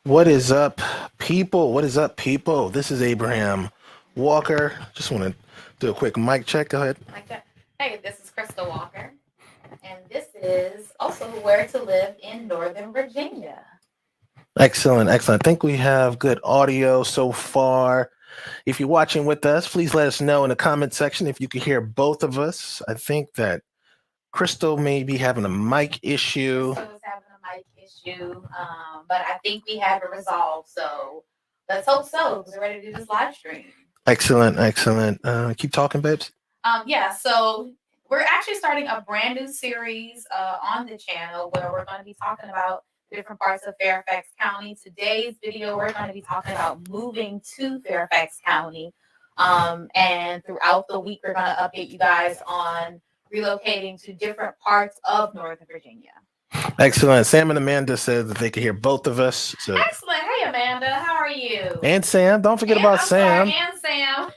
What is up, people? What is up, people? This is Abraham Walker. Just want to do a quick mic check. Go ahead. Like that. Hey, this is Crystal Walker, and this is also Where to Live in Northern Virginia. Excellent, excellent. I think we have good audio so far. If you're watching with us, please let us know in the comment section if you can hear both of us. I think that Crystal may be having a mic issue. Crystal was having a mic issue, but I think we have it resolved. So let's hope so, because we're ready to do this live stream. Excellent, excellent. Keep talking, babes. So we're actually starting a brand new series on the channel where we're going to be talking about different parts of Fairfax County. Today's video, we're going to be talking about moving to Fairfax County. And throughout the week, we're going to update you guys on relocating to different parts of Northern Virginia. Excellent. Sam and Amanda said that they could hear both of us. So. Excellent. Hey, Amanda, how are you? And Sam. Don't forget about Sam. Sorry, and Sam.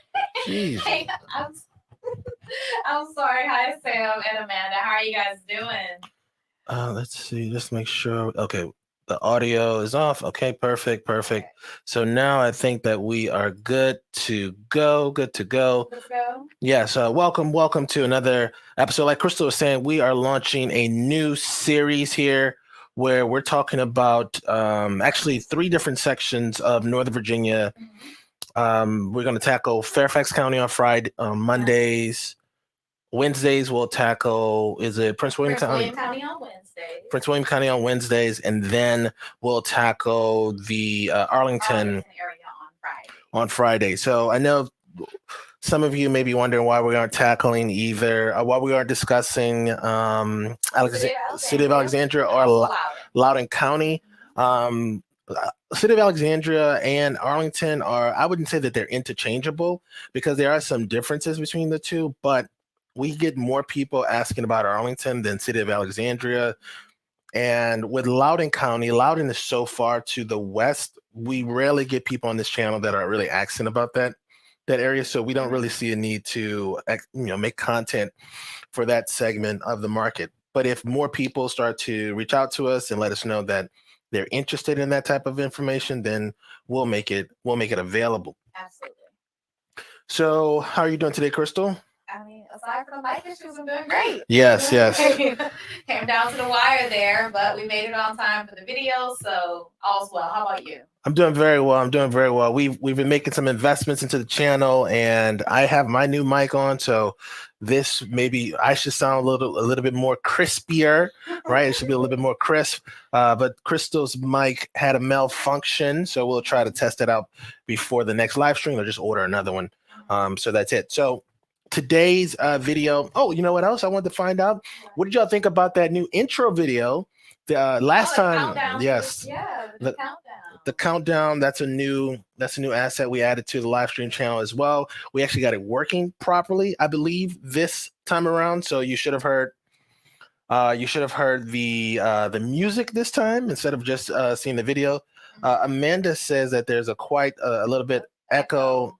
Jeez. Hey, I'm sorry. Hi, Sam and Amanda. How are you guys doing? Let's see. Just make sure. Okay. The audio is off. Okay. Perfect. Okay. So now I think that we are good to go. Let's go. Yes. Welcome to another episode. Like Crystal was saying, we are launching a new series here where we're talking about actually 3 different sections of Northern Virginia. We're going to tackle Fairfax County on Friday, Mondays. Wednesdays we'll tackle, is it Prince William County? Prince William County on Wednesdays, and then we'll tackle the Arlington area on Friday. So I know some of you may be wondering why we aren't tackling either, why we aren't discussing City of Alexandria or Loudoun County. City of Alexandria and Arlington I wouldn't say that they're interchangeable because there are some differences between the two, but we get more people asking about Arlington than City of Alexandria. And with Loudoun County, Loudoun is so far to the west, we rarely get people on this channel that are really asking about that area. So we don't really see a need to make content for that segment of the market. But if more people start to reach out to us and let us know that they're interested in that type of information, then we'll make it available. Absolutely. So how are you doing today, Crystal? I mean, aside from the mic issues, I'm doing great. Yes. Came down to the wire there, but we made it on time for the video, so all's well. How about you? I'm doing very well. We've been making some investments into the channel, and I have my new mic on, so this maybe I should sound a little bit more crispier, right? It should be a little bit more crisp. But Crystal's mic had a malfunction, so we'll try to test it out before the next live stream, or just order another one. So that's it. So today's video. Oh, you know what else I wanted to find out? What did y'all think about that new intro video? Last time, countdown. yes. Yeah, the countdown. The countdown, that's a new asset we added to the live stream channel as well. We actually got it working properly, I believe, this time around. So you should have heard the music this time instead of just seeing the video. Amanda says that there's quite a little bit echo.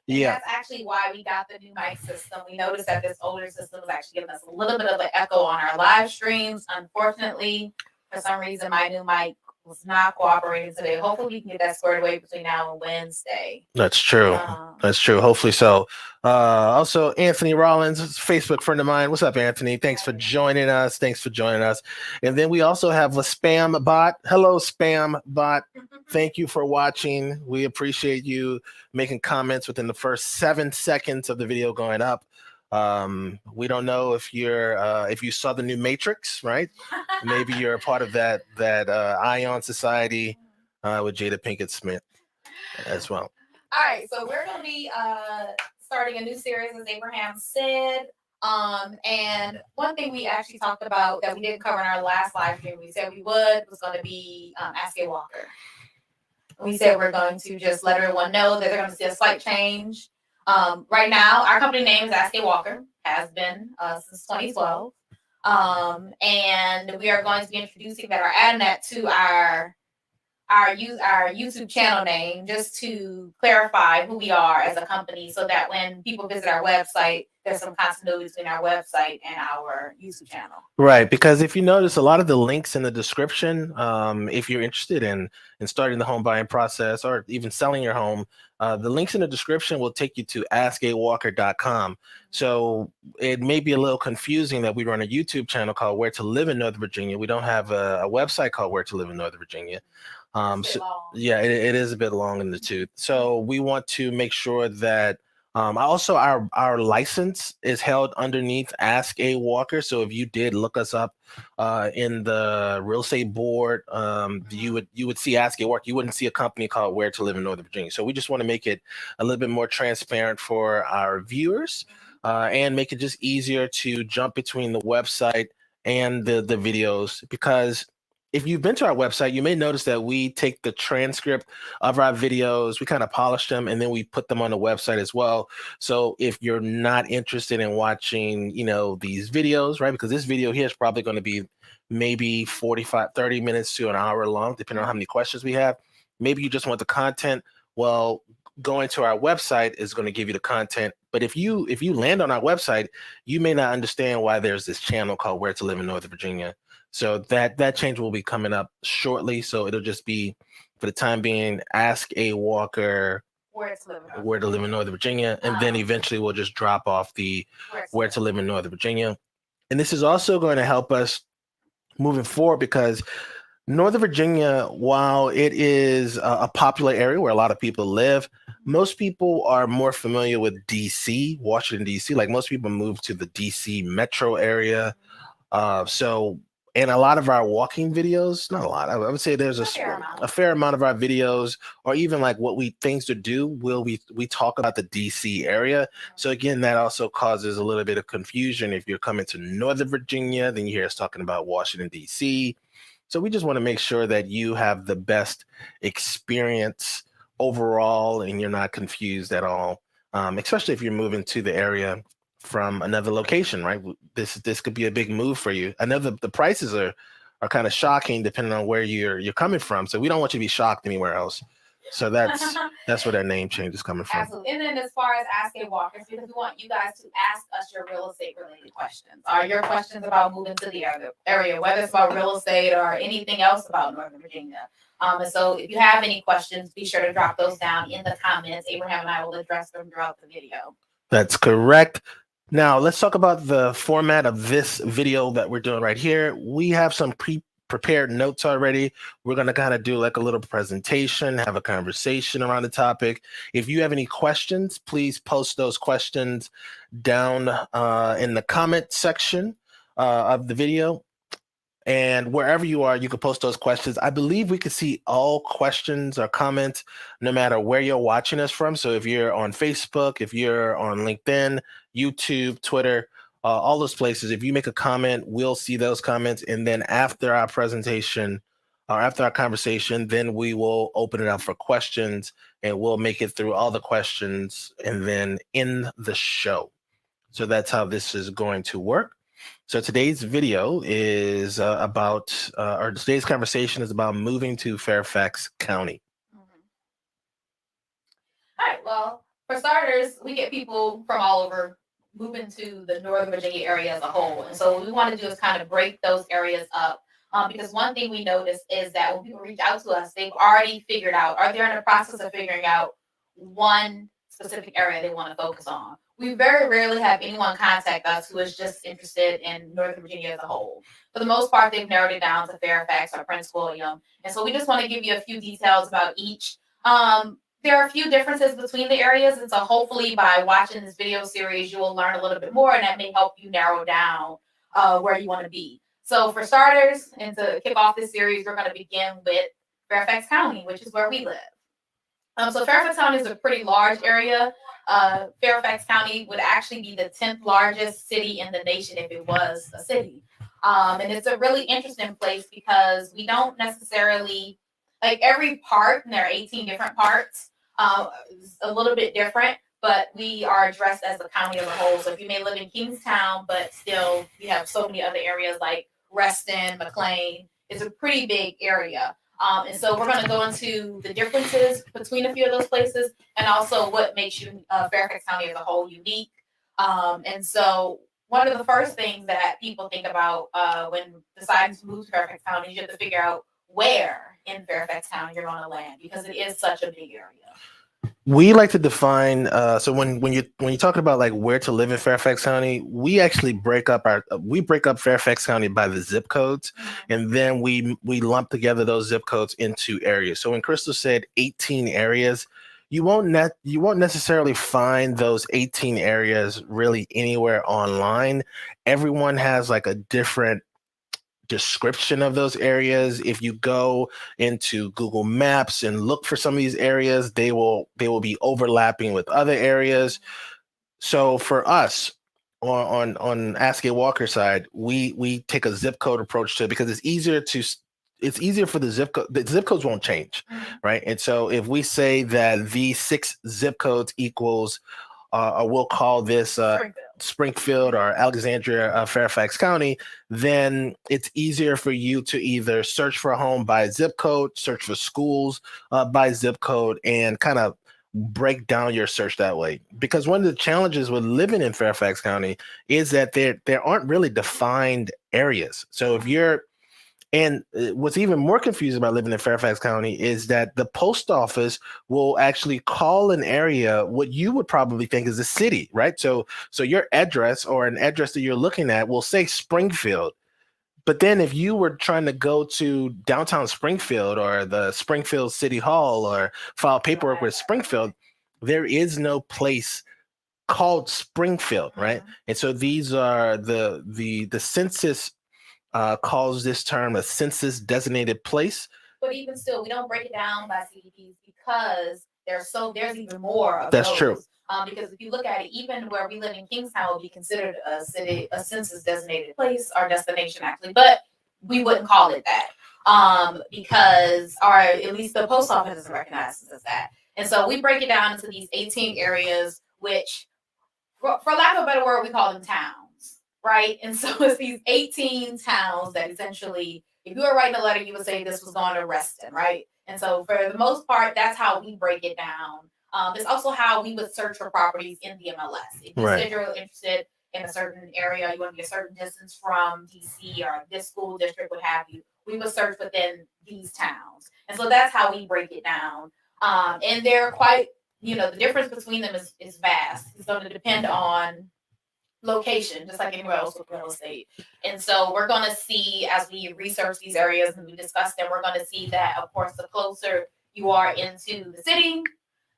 Yeah, that's actually why we got the new mic system. We noticed that this older system was actually giving us a little bit of an echo on our live streams. Unfortunately, for some reason, my new mic was not cooperating today. Hopefully, we can get that squared away between now and Wednesday. That's true. Hopefully so. Also, Anthony Rollins, Facebook friend of mine. What's up, Anthony? Thanks for joining us. And then we also have a spam bot. Hello, spam bot. Thank you for watching. We appreciate you making comments within the first 7 seconds of the video going up. We don't know if you saw the new Matrix, right? Maybe you're a part of that Ion Society with Jada Pinkett Smith as well. All right, so we're going to be starting a new series, as Abraham said. And one thing we actually talked about that we didn't cover in our last live stream, we said we was going to be Ask a Walker. We said we're going to just let everyone know that they're going to see a slight change. Right now, our company name is Ask a Walker, has been since 2012. And we are going to be introducing that or adding that to our YouTube channel name, just to clarify who we are as a company, so that when people visit our website, there's some continuity between our website and our YouTube channel. Right, because if you notice, a lot of the links in the description, if you're interested in starting the home buying process or even selling your home, the links in the description will take you to askawalker.com. So it may be a little confusing that we run a YouTube channel called Where to Live in Northern Virginia. We don't have a website called Where to Live in Northern Virginia. So, yeah, it is a bit long in the tooth. So we want to make sure that also our license is held underneath Ask a Walker. So if you did look us up in the real estate board, you would see Ask a Walker. You wouldn't see a company called Where to Live in Northern Virginia. So we just want to make it a little bit more transparent for our viewers and make it just easier to jump between the website and the videos, because if you've been to our website, you may notice that we take the transcript of our videos, we kind of polish them, and then we put them on the website as well. So if you're not interested in watching, these videos, right? Because this video here is probably going to be maybe 30 minutes to an hour long, depending on how many questions we have. Maybe you just want the content. Well, going to our website is going to give you the content. But if you land on our website, you may not understand why there's this channel called Where to Live in Northern Virginia. So that change will be coming up shortly. So it'll just be, for the time being, Ask a Walker Where to Live in Northern Virginia. And then eventually we'll just drop off the Where to Live in Northern Virginia. And this is also going to help us moving forward, because Northern Virginia, while it is a popular area where a lot of people live, most people are more familiar with DC, Washington, DC. Like, most people move to the DC metro area. And a lot of our walking videos, not a lot, I would say there's a fair amount of our videos, or even like things to do, we talk about the DC area. So again, that also causes a little bit of confusion. If you're coming to Northern Virginia, then you hear us talking about Washington, DC. So we just want to make sure that you have the best experience overall and you're not confused at all, especially if you're moving to the area from another location, right? This could be a big move for you. I know the prices are kind of shocking depending on where you're coming from. So we don't want you to be shocked anywhere else. So that's where that name change is coming from. Absolutely. And then as far as asking walkers, because we want you guys to ask us your real estate related questions. Are your questions about moving to the area, whether it's about real estate or anything else about Northern Virginia. And so if you have any questions, be sure to drop those down in the comments. Abraham and I will address them throughout the video. That's correct. Now, let's talk about the format of this video that we're doing right here. We have some prepared notes already. We're going to kind of do like a little presentation, have a conversation around the topic. If you have any questions, please post those questions down in the comment section of the video. And wherever you are, you can post those questions. I believe we can see all questions or comments no matter where you're watching us from. So if you're on Facebook, if you're on LinkedIn, YouTube, Twitter, all those places, if you make a comment, we'll see those comments. And then after our presentation or after our conversation, then we will open it up for questions and we'll make it through all the questions and then in the show. So that's how this is going to work. So today's video is or today's conversation is about moving to Fairfax County. Mm-hmm. All right. Well, for starters, we get people from all over moving to the Northern Virginia area as a whole. And so what we want to do is kind of break those areas up. Because one thing we notice is that when people reach out to us, they've already figured out, or they're in the process of figuring out one specific area they want to focus on. We very rarely have anyone contact us who is just interested in Northern Virginia as a whole. For the most part, they've narrowed it down to Fairfax or Prince William. And so we just want to give you a few details about each. There are a few differences between the areas. And so hopefully by watching this video series, you will learn a little bit more, and that may help you narrow down where you want to be. So for starters, and to kick off this series, we're going to begin with Fairfax County, which is where we live. So Fairfax County is a pretty large area. Fairfax County would actually be the 10th largest city in the nation if it was a city. And it's a really interesting place because we don't necessarily, like every part, and there are 18 different parts, is a little bit different, but we are addressed as a county as a whole. So if you may live in Kingstowne, but still you have so many other areas like Reston, McLean, it's a pretty big area. And so we're going to go into the differences between a few of those places and also what makes you Fairfax County as a whole unique. And so one of the first things that people think about when deciding to move to Fairfax County is you have to figure out where in Fairfax County you're going to land because it is such a big area. We like to define so when you're talking about like where to live in Fairfax County, we actually break up Fairfax County by the zip codes, and then we lump together those zip codes into areas. So when Crystal said 18 areas, you won't necessarily find those 18 areas really anywhere online. Everyone has like a different description of those areas. If you go into Google Maps and look for some of these areas, they will be overlapping with other areas. So for us on Ask a Walker side, we take a zip code approach to it because it's easier for the zip code. The zip codes won't change, right? And so if we say that these 6 zip codes equals or we'll call this Springfield or Alexandria, Fairfax County, then it's easier for you to either search for a home by zip code, search for schools by zip code, and kind of break down your search that way. Because one of the challenges with living in Fairfax County is that there aren't really defined areas. So if you're and what's even more confusing about living in Fairfax County is that the post office will actually call an area what you would probably think is a city, right? So your address or an address that you're looking at will say Springfield. But then if you were trying to go to downtown Springfield or the Springfield City Hall or file paperwork with Springfield, there is no place called Springfield, right? And so these are the census calls this term a census designated place. But even still, we don't break it down by CDPs because there's even more of That's those. true. Because if you look at it, even where we live in Kingstowne would be considered a census designated place or destination actually, but we wouldn't call it that because, or at least the post office doesn't recognize us as that. And so we break it down into these 18 areas, which, for lack of a better word, we call them towns, right? And so it's these 18 towns that essentially, if you were writing a letter, you would say this was going to Reston, right? And so for the most part, that's how we break it down. It's also how we would search for properties in the MLS. If you said you're interested in a certain area, you want to be a certain distance from DC or this school district, what have you, we would search within these towns. And so that's how we break it down. And they're quite, the difference between them is vast. It's going to depend on location, just like anywhere else with real estate. And so we're going to see as we research these areas and we discuss them, we're going to see that, of course, the closer you are into the city,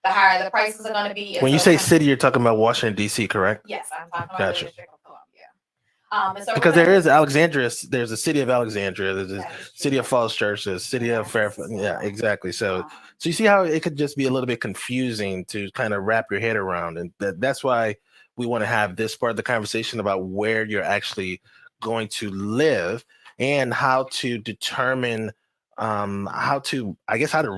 the higher the prices are going to be. When you say city, you're talking about Washington, D.C., correct? Yes, I'm talking about the District of Columbia. And so because there is Alexandria, there's a city of Alexandria, there's a city of Falls Church, there's a city of Fairfax. Yeah, exactly. So you see how it could just be a little bit confusing to kind of wrap your head around. And that's why we want to have this part of the conversation about where you're actually going to live and how to determine how to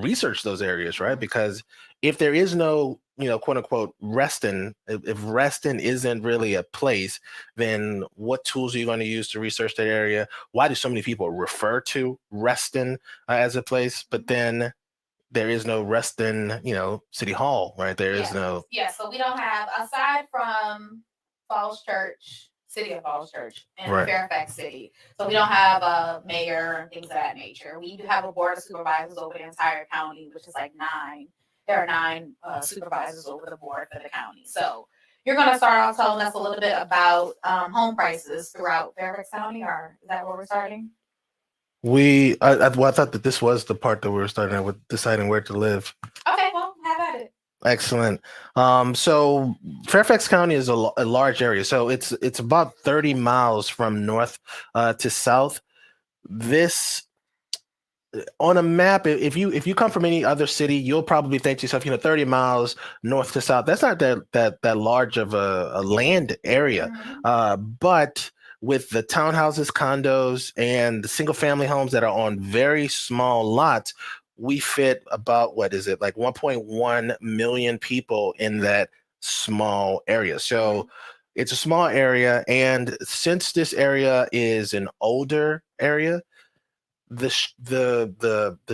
research those areas, right? Because if there is no, quote unquote, Reston, if Reston isn't really a place, then what tools are you going to use to research that area? Why do so many people refer to Reston as a place, but then there is no Reston, City Hall, right? There is no. Yeah, so we don't have, aside from Falls Church, City of Falls Church, and Fairfax City. So we don't have a mayor and things of that nature. We do have a board of supervisors over the entire county, which is like 9. There are 9 supervisors over the board for the county. So you're going to start off telling us a little bit about home prices throughout Fairfax County, or is that where we're starting? I thought that this was the part that we were starting with deciding where to live. Okay, well, have at it. Excellent. So Fairfax County is a large area. So it's about 30 miles from north to south. This on a map, if you come from any other city, you'll probably think to yourself, 30 miles north to south. That's not that large of a land area. But with the townhouses, condos, and the single family homes that are on very small lots, we fit about, what is it, like 1.1 million people in that small area. So it's a small area. And since this area is an older area, the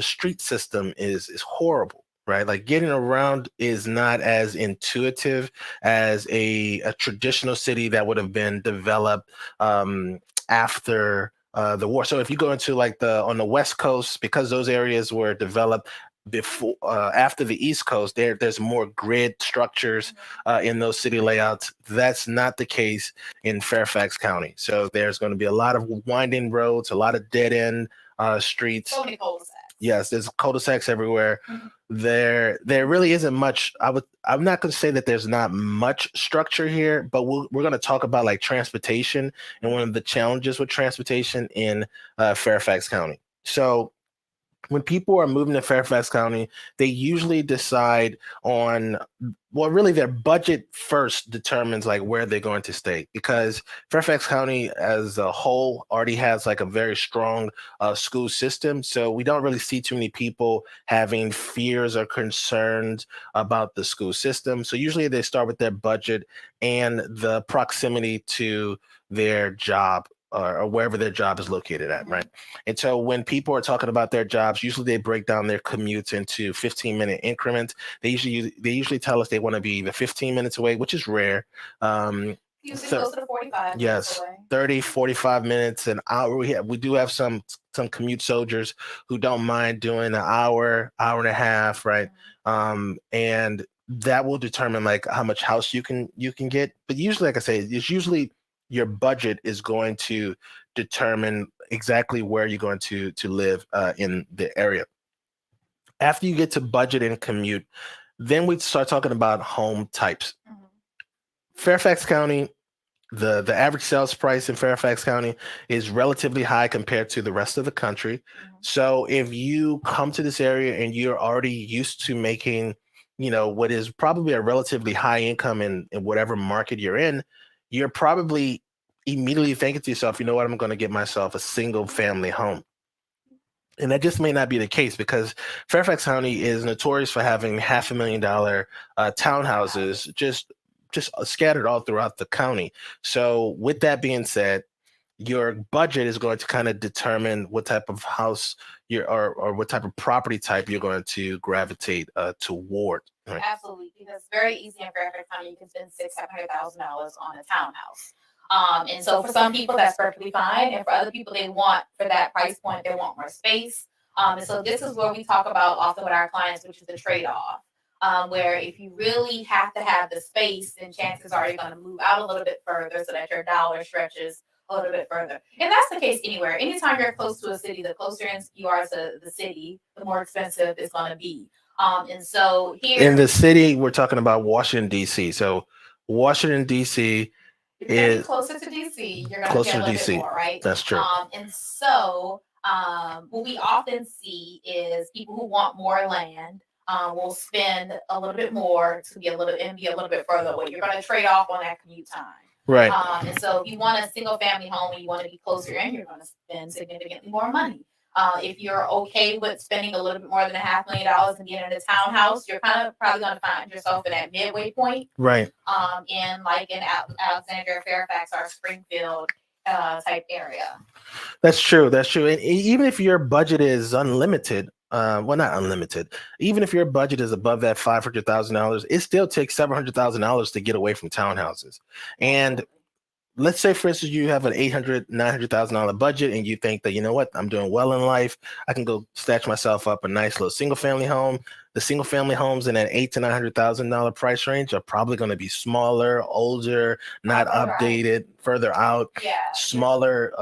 street system is horrible, right? Like getting around is not as intuitive as a traditional city that would have been developed after the war. So if you go into like on the West Coast, because those areas were developed before after the East Coast, there's more grid structures in those city layouts. That's not the case in Fairfax County. So there's going to be a lot of winding roads, a lot of dead end streets. So many cul-de-sacs. Yes, there's cul-de-sacs everywhere. Mm-hmm. There really isn't much. I'm not going to say that there's not much structure here, but we're going to talk about like transportation and one of the challenges with transportation in Fairfax County. So when people are moving to Fairfax County, they usually decide on, well, really their budget first determines like where they're going to stay, because Fairfax County as a whole already has like a very strong school system. So we don't really see too many people having fears or concerns about the school system. So usually they start with their budget and the proximity to their job or wherever their job is located at, right? And so when people are talking about their jobs, usually they break down their commutes into 15-minute increments. They usually tell us they want to be either 15 minutes away, which is rare. Usually closer to 45 yes, minutes away. 30, 45 minutes, an hour. We do have some commute soldiers who don't mind doing an hour, hour and a half, right? And that will determine like how much house you can get. But usually, like I say, it's usually your budget is going to determine exactly where you're going to live in the area. After you get to budget and commute, then we start talking about home types. Fairfax County, the average sales price in Fairfax County is relatively high compared to the rest of the country. So if you come to this area and you're already used to making, what is probably a relatively high income in whatever market you're in, you're probably immediately thinking to yourself, you know what, I'm going to get myself a single family home. And that just may not be the case, because Fairfax County is notorious for having $500,000 townhouses just scattered all throughout the county. So with that being said, your budget is going to kind of determine what type of house or what type of property type you're going to gravitate toward. Right? Absolutely, because it's very easy in Fairfax County. You can spend $600,000 on a townhouse. And so for some people that's perfectly fine, and for other people they want, for that price point, they want more space. And so this is where we talk about often with our clients, which is the trade-off. Where if you really have to have the space, then chances are you're going to move out a little bit further so that your dollar stretches a little bit further. And that's the case anywhere. Anytime you're close to a city, the closer you are to the city, the more expensive it's going to be. And so here in the city, we're talking about Washington, D.C. So Washington, D.C. is closer to DC. You're going to pay a little bit more, right? That's true. And so what we often see is people who want more land will spend a little bit more to be a little bit further away. You're going to trade off on that commute time. Right. And so if you want a single family home and you want to be closer in, you're going to spend significantly more money. If you're okay with spending a little bit more than $500,000 and getting a townhouse, you're kind of probably going to find yourself in that midway point. Right. In Alexandria, Fairfax, or Springfield type area. That's true. And even if your budget is unlimited, well, not unlimited, even if your budget is above that $500,000, it still takes $700,000 to get away from townhouses. And let's say, for instance, you have an $800,000, $900,000 budget and you think that, you know what, I'm doing well in life. I can go snatch myself up a nice little single family home. The single family homes in that $800,000 to $900,000 price range are probably going to be smaller, older, not updated, further out, smaller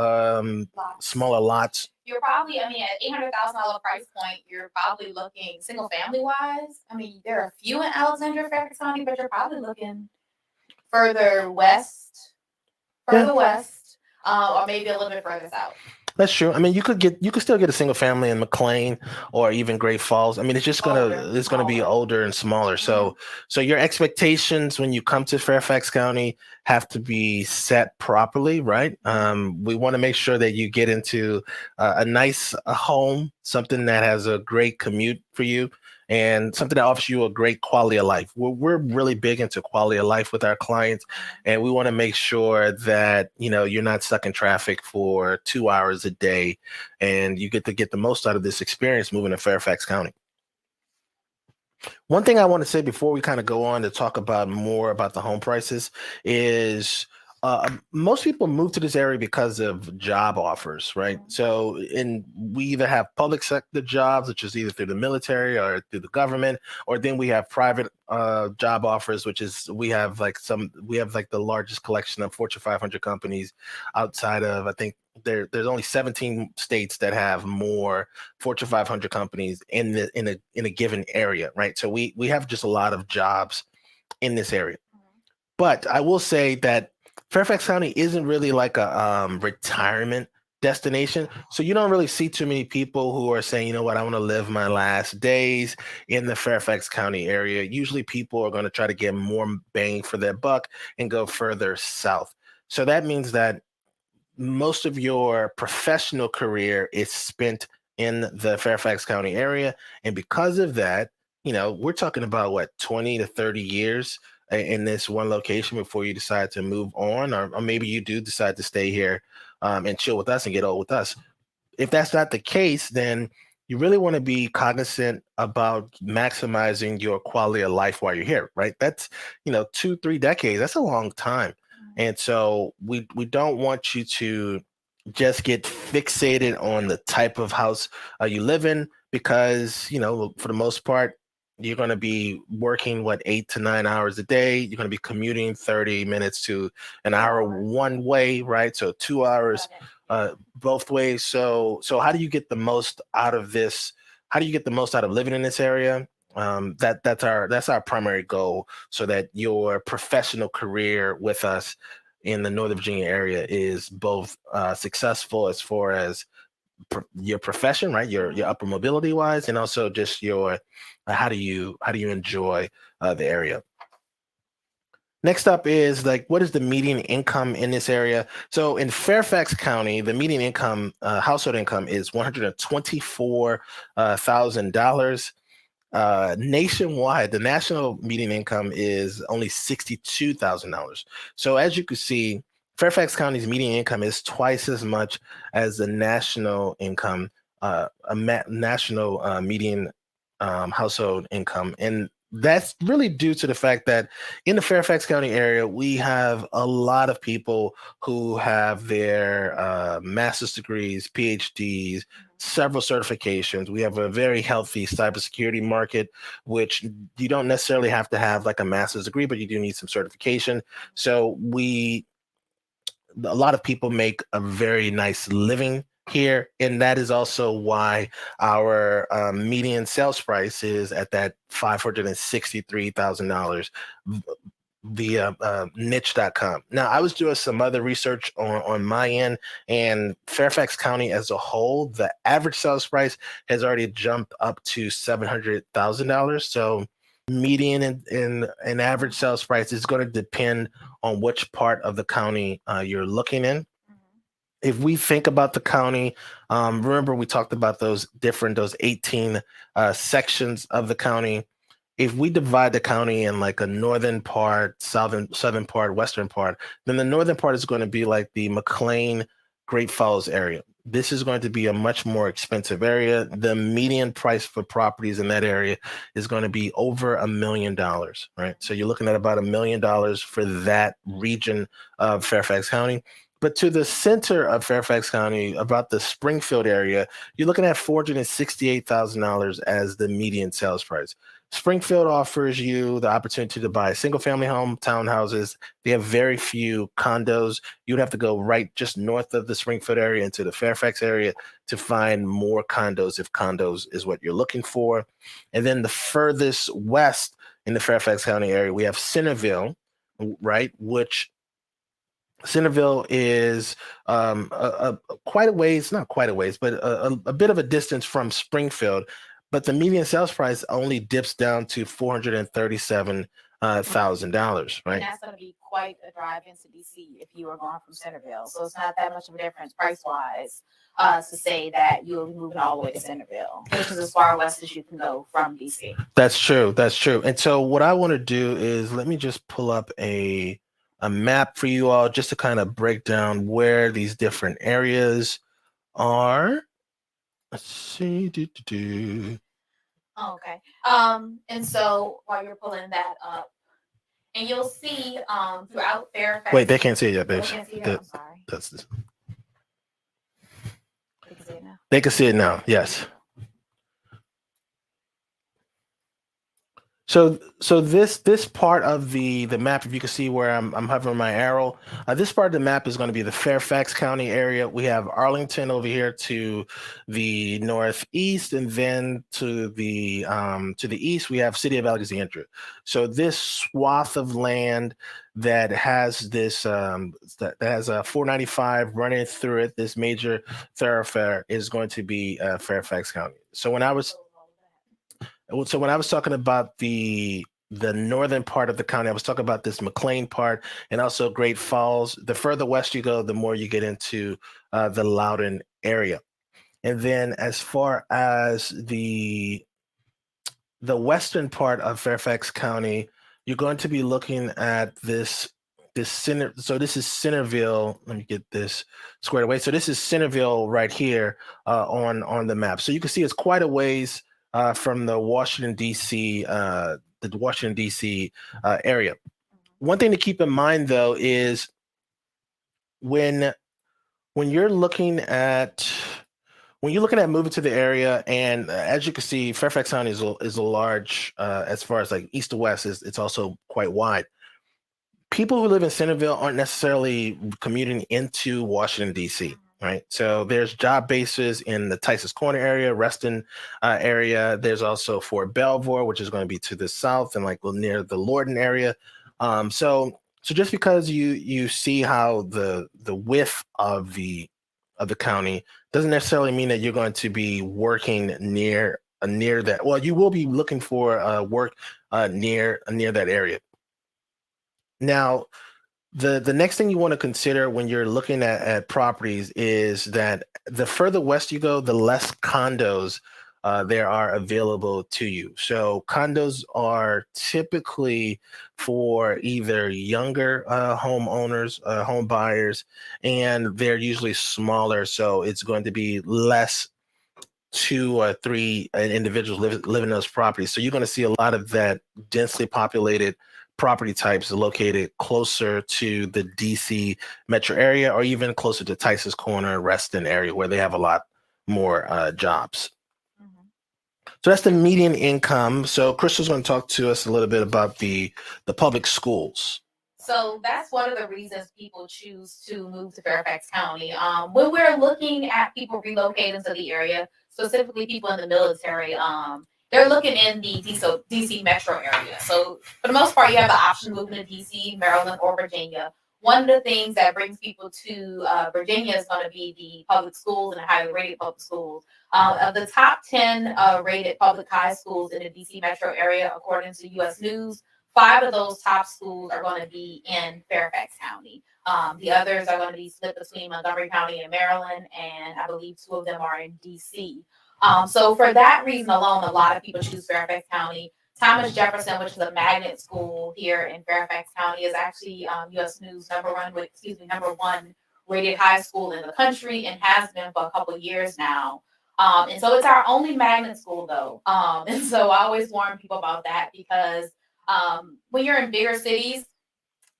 lots. You're probably, at $800,000 price point, you're probably looking single family wise. There are a few in Alexandria, Fairfax County, but you're probably looking further west, or maybe a little bit further south. That's true. You could still get a single family in McLean or even Great Falls. It's just gonna be older and smaller. So your expectations when you come to Fairfax County have to be set properly, right? We want to make sure that you get into a nice home, something that has a great commute for you, and something that offers you a great quality of life. We're really big into quality of life with our clients, and we want to make sure that, you're not stuck in traffic for 2 hours a day, and you get to get the most out of this experience moving to Fairfax County. One thing I want to say before we kind of go on to talk about more about the home prices is most people move to this area because of job offers, right? So, we either have public sector jobs, which is either through the military or through the government, or then we have private job offers, which is we have like the largest collection of Fortune 500 companies outside of, I think there's only 17 states that have more Fortune 500 companies in a given area, right? So we have just a lot of jobs in this area. But I will say that Fairfax County isn't really like a retirement destination. So you don't really see too many people who are saying, you know what, I want to live my last days in the Fairfax County area. Usually people are going to try to get more bang for their buck and go further south. So that means that most of your professional career is spent in the Fairfax County area. And because of that, we're talking about what, 20 to 30 years in this one location before you decide to move on, or maybe you do decide to stay here and chill with us and get old with us. If that's not the case, then you really want to be cognizant about maximizing your quality of life while you're here, right? That's, 2, 3 decades. That's a long time. And so we don't want you to just get fixated on the type of house you live in, because, for the most part, you're going to be working 8 to 9 hours a day. You're going to be commuting 30 minutes to an hour one way, right? So 2 hours both ways. So how do you get the most out of this? How do you get the most out of living in this area? That's our primary goal, so that your professional career with us in the Northern Virginia area is both successful as far as your profession, right? Your upper mobility wise, and also just your how do you enjoy the area. Next up is what is the median income in this area? So in Fairfax County, the median income, household income, is $124,000. Nationwide, the national median income is only $62,000. So as you can see, Fairfax County's median income is twice as much as the national income, national median household income. And that's really due to the fact that in the Fairfax County area, we have a lot of people who have their master's degrees, PhDs, several certifications. We have a very healthy cybersecurity market, which you don't necessarily have to have a master's degree, but you do need some certification. So a lot of people make a very nice living here, and that is also why our median sales price is at that $563,000 via niche.com. Now, I was doing some other research on my end, and Fairfax County as a whole, the average sales price has already jumped up to $700,000. So median and average sales price is going to depend on which part of the county you're looking in. If we think about the county, remember we talked about those 18 sections of the county. If we divide the county in a northern part, southern part, western part, then the northern part is going to be like the McLean, Great Falls area. This is going to be a much more expensive area. The median price for properties in that area is going to be over $1 million, right? So you're looking at about $1 million for that region of Fairfax County. But to the center of Fairfax County, about the Springfield area, you're looking at $468,000 as the median sales price. Springfield offers you the opportunity to buy single-family home, townhouses. They have very few condos. You'd have to go right just north of the Springfield area into the Fairfax area to find more condos, if condos is what you're looking for. And then the furthest west in the Fairfax County area, we have Centerville, right, which Centerville is quite a ways, not quite a ways, but a bit of a distance from Springfield. But the median sales price only dips down to $437,000, right? And that's going to be quite a drive into DC if you are going from Centerville. So it's not that much of a difference price wise to say that you'll be moving all the way to Centerville, which is as far west as you can go from DC. That's true. That's true. And so what I want to do is let me just pull up a map for you all just to kind of break down where these different areas are. Let's see. Okay. And so while you're pulling that up, and you'll see throughout Fairfax. Wait, they can't see it yet, They bitch. can't see it. I'm sorry. That's this. They can see it now. They can see it now. Yes. So this part of the map, if you can see where I'm hovering my arrow, this part of the map is going to be the Fairfax County area. We have Arlington over here to the northeast, and then to the east we have City of Alexandria. So this swath of land that has this that has a 495 running through it, this major thoroughfare, is going to be Fairfax County. So when I was talking about the northern part of the county, I was talking about this McLean part and also Great Falls. The further west you go, the more you get into the Loudoun area. And then as far as the western part of Fairfax County, you're going to be looking at this center. So this is Centerville. Let me get this squared away. So this is Centerville right here on the map. So you can see it's quite a ways from the Washington D.C. Area. One thing to keep in mind though is when you're looking at moving to the area, and as you can see, Fairfax County is a large as far as like east to west. It's also quite wide. People who live in Centerville aren't necessarily commuting into Washington, D.C., right? So there's job bases in the Tyson's Corner area, Reston area. There's also Fort Belvoir, which is going to be to the south and like near the Lorton area. So just because you see how the width of the county doesn't necessarily mean that you're going to be working near that. Well, you will be looking for work near that area. Now, the next thing you want to consider when you're looking at properties is that the further west you go, the less condos there are available to you. So condos are typically for either younger homeowners, home buyers, and they're usually smaller. So it's going to be less 2 or 3 individuals live in those properties. So you're going to see a lot of that densely populated property types located closer to the DC metro area, or even closer to Tyson's Corner, Reston area, where they have a lot more jobs. So that's the median income. So Crystal's going to talk to us a little bit about the public schools. So that's one of the reasons people choose to move to Fairfax County. When we're looking at people relocating to the area, specifically people in the military, they're looking in the DC metro area. So for the most part, you have the option moving to DC, Maryland, or Virginia. One of the things that brings people to Virginia is going to be the public schools and the highly rated public schools. Of the top 10 rated public high schools in the DC metro area, according to U.S. News, 5 of those top schools are going to be in Fairfax County. The others are going to be split between Montgomery County and Maryland, and I believe 2 of them are in DC. So for that reason alone, a lot of people choose Fairfax County. Thomas Jefferson, which is a magnet school here in Fairfax County, is actually U.S. News number one rated high school in the country, and has been for a couple of years now. And so it's our only magnet school though. And so I always warn people about that, because when you're in bigger cities,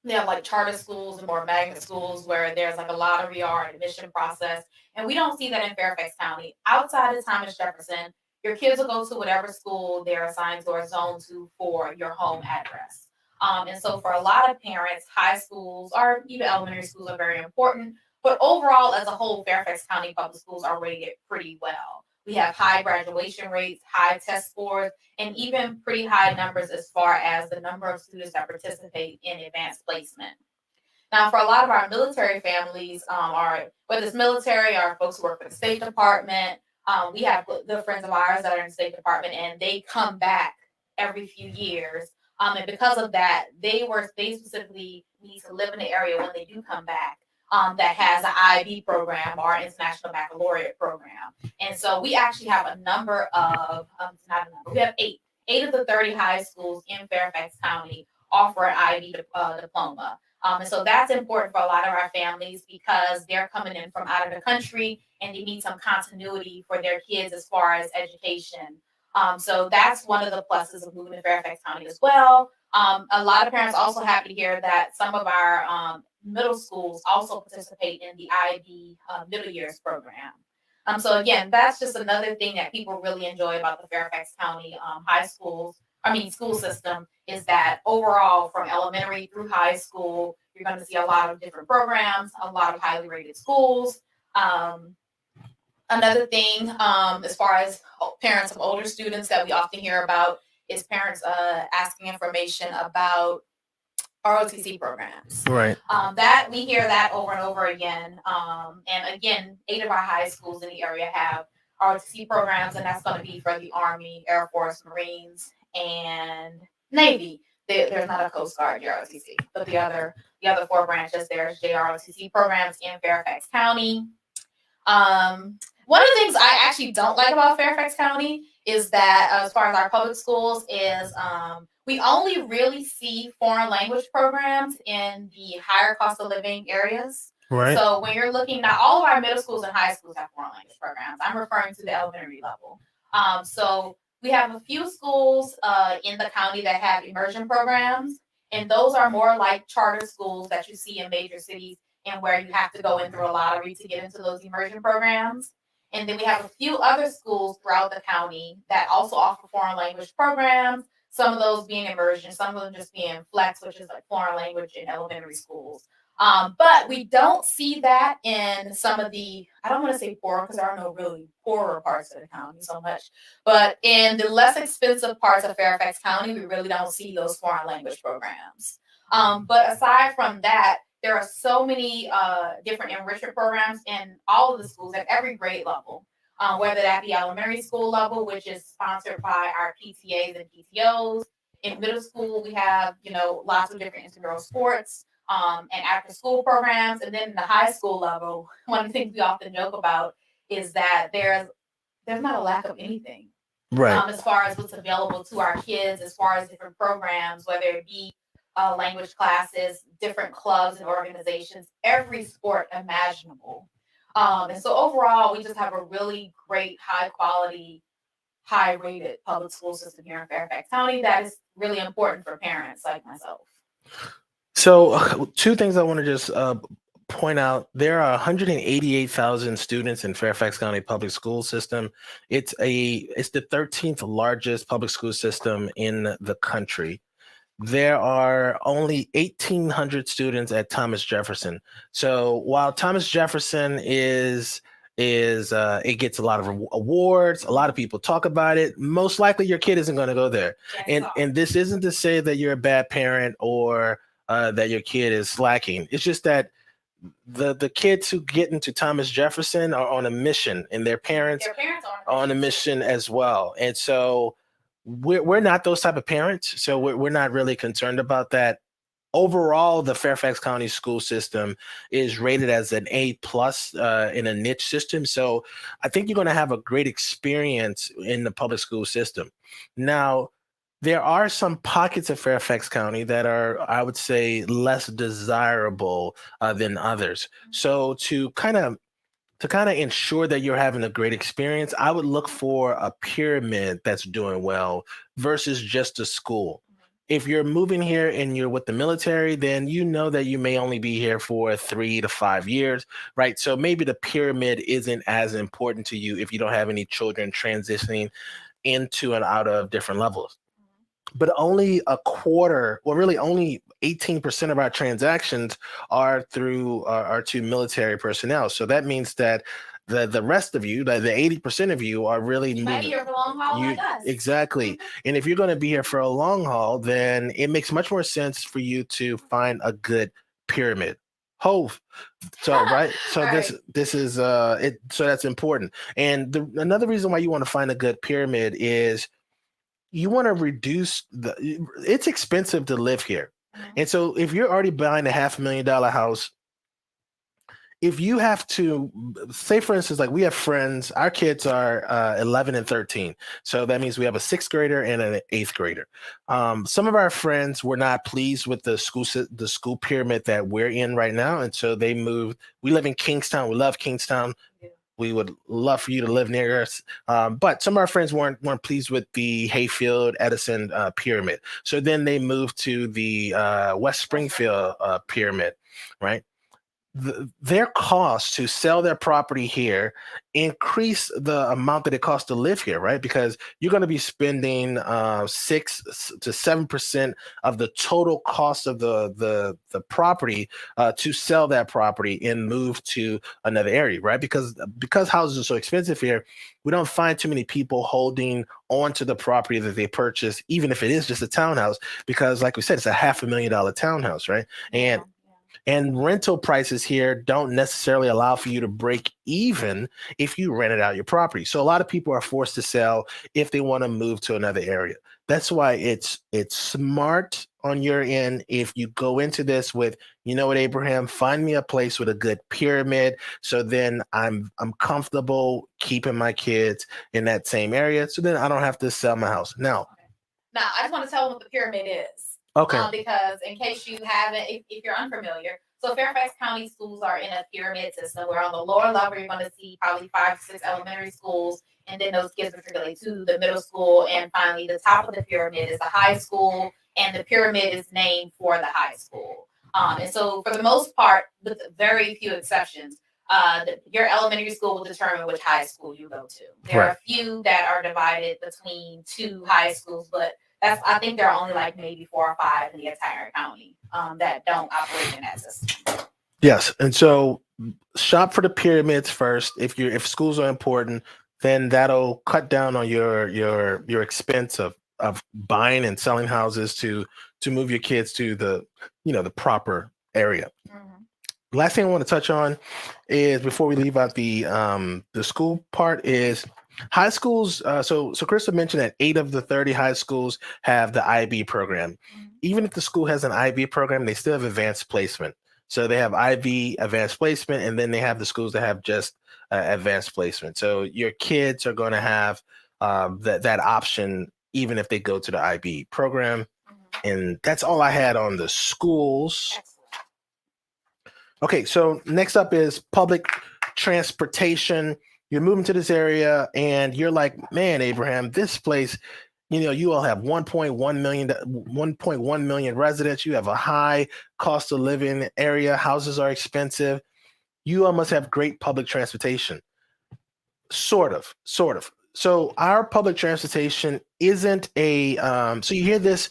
they have like charter schools and more magnet schools where there's like a lottery or an admission process. And we don't see that in Fairfax County. Outside of Thomas Jefferson, your kids will go to whatever school they're assigned to or zoned to for your home address. And so for a lot of parents, high schools or even elementary schools are very important. But overall, as a whole, Fairfax County public schools are rated pretty well. We have high graduation rates, high test scores, and even pretty high numbers as far as the number of students that participate in advanced placement. Now, for a lot of our military families, whether it's military or folks who work for the State Department, we have good friends of ours that are in the State Department, and they come back every few years. And because of that, they specifically need to live in the area when they do come back. That has an IB program or International Baccalaureate program. And so we actually have a number of, we have eight of the 30 high schools in Fairfax County offer an IB diploma. And so that's important for a lot of our families, because they're coming in from out of the country and they need some continuity for their kids as far as education. So that's one of the pluses of moving to Fairfax County as well. A lot of parents also happy to hear that some of our middle schools also participate in the IB middle years program. So again, that's just another thing that people really enjoy about the Fairfax County school system is that overall from elementary through high school, you're going to see a lot of different programs, a lot of highly rated schools. Another thing, as far as parents of older students that we often hear about is parents asking information about ROTC programs. Right. That we hear that over and over again. And again, 8 of our high schools in the area have ROTC programs, and that's going to be for the Army, Air Force, Marines, and Navy. There's not a Coast Guard JROTC, but the other 4 branches, there's JROTC programs in Fairfax County. One of the things I actually don't like about Fairfax County is that as far as our public schools is we only really see foreign language programs in the higher cost of living areas. Right. So when you're looking, not all of our middle schools and high schools have foreign language programs. I'm referring to the elementary level. So we have a few schools in the county that have immersion programs, and those are more like charter schools that you see in major cities and where you have to go in through a lottery to get into those immersion programs. And then we have a few other schools throughout the county that also offer foreign language programs, some of those being immersion, some of them just being flex, which is like foreign language in elementary schools. But we don't see that in some of the, I don't want to say poor because there are no really poorer parts of the county so much, but in the less expensive parts of Fairfax County, we really don't see those foreign language programs. But aside from that, there are so many different enrichment programs in all of the schools at every grade level, whether that be elementary school level, which is sponsored by our PTAs and PTOs. In middle school, we have, lots of different intramural sports and after school programs. And then in the high school level, one of the things we often joke about is that there's not a lack of anything. Right. As far as what's available to our kids, as far as different programs, whether it be language classes, different clubs and organizations, every sport imaginable. And so overall, we just have a really great, high quality, high rated public school system here in Fairfax County that is really important for parents like myself. So 2 things I want to just point out. There are 188,000 students in Fairfax County public school system. It's the 13th largest public school system in the country. There are only 1,800 students at Thomas Jefferson. So while Thomas Jefferson it gets a lot of awards, a lot of people talk about it, most likely your kid isn't going to go there. And this isn't to say that you're a bad parent or that your kid is slacking. It's just that the kids who get into Thomas Jefferson are on a mission, and their parents are on a mission as well. And so we're not those type of parents, so we're not really concerned about that. Overall, the Fairfax County school system is rated as an A+ in a niche system. So I think you're going to have a great experience in the public school system. Now, there are some pockets of Fairfax County that are, I would say, less desirable than others. So to kind of ensure that you're having a great experience, I would look for a pyramid that's doing well versus just a school. If you're moving here and you're with the military, then you know that you may only be here for 3 to 5 years, right? So maybe the pyramid isn't as important to you if you don't have any children transitioning into and out of different levels. But only a quarter, well, really only 18% of our transactions are to military personnel. So that means that the rest of you, the 80% of you, are really moving. Might be here for a long haul like us. Exactly. And if you're going to be here for a long haul, then it makes much more sense for you to find a good pyramid. Right. So right. This is it. So that's important. And another reason why you want to find a good pyramid is you want to reduce it's expensive to live here. Mm-hmm. And so if you're already buying a $500,000 house, if you have to say, for instance, like we have friends, our kids are 11 and 13. So that means we have a 6th grader and an 8th grader. Some of our friends were not pleased with the school pyramid that we're in right now. And so they moved. We live in Kingstowne. We love Kingstowne. Yeah. We would love for you to live near us. But some of our friends weren't pleased with the Hayfield Edison pyramid. So then they moved to the West Springfield pyramid, right? Their cost to sell their property here increase the amount that it costs to live here, right? Because you're going to be spending 6 to 7% of the total cost of the property to sell that property and move to another area, right? Because houses are so expensive here, we don't find too many people holding on to the property that they purchase, even if it is just a townhouse, because like we said, it's a $500,000 townhouse, right? And rental prices here don't necessarily allow for you to break even if you rented out your property. So a lot of people are forced to sell if they want to move to another area. That's why it's smart on your end if you go into this with, you know what, Abraham, find me a place with a good pyramid. So then I'm comfortable keeping my kids in that same area. So then I don't have to sell my house. Now, I just want to tell them what the pyramid is. Okay. Because in case you haven't, if you're unfamiliar, so Fairfax County schools are in a pyramid system where on the lower level, you're going to see probably 5 to 6 elementary schools. And then those kids matriculate to the middle school. And finally, the top of the pyramid is the high school. And the pyramid is named for the high school. And so for the most part, with very few exceptions, your elementary school will determine which high school you go to. There are a few that are divided between 2 high schools, but I think there are only like maybe 4 or 5 in the entire county that don't operate in that system. Yes, and so shop for the pyramids first. If schools are important, then that'll cut down on your expense of buying and selling houses to move your kids to the the proper area. Mm-hmm. Last thing I want to touch on is, before we leave out the school part, is high schools. So Krista mentioned that 8 of the 30 high schools have the IB program. Mm-hmm. Even if the school has an IB program, they still have advanced placement. So they have IB, advanced placement, and then they have the schools that have just advanced placement. So your kids are going to have that option even if they go to the IB program. Mm-hmm. And that's all I had on the schools. Excellent. Okay, so next up is public transportation. You're moving to this area and you're like, man, Abraham, this place, you all have 1.1 million residents. You have a high cost of living area. Houses are expensive. You all must have great public transportation. Sort of. So our public transportation isn't a, so you hear this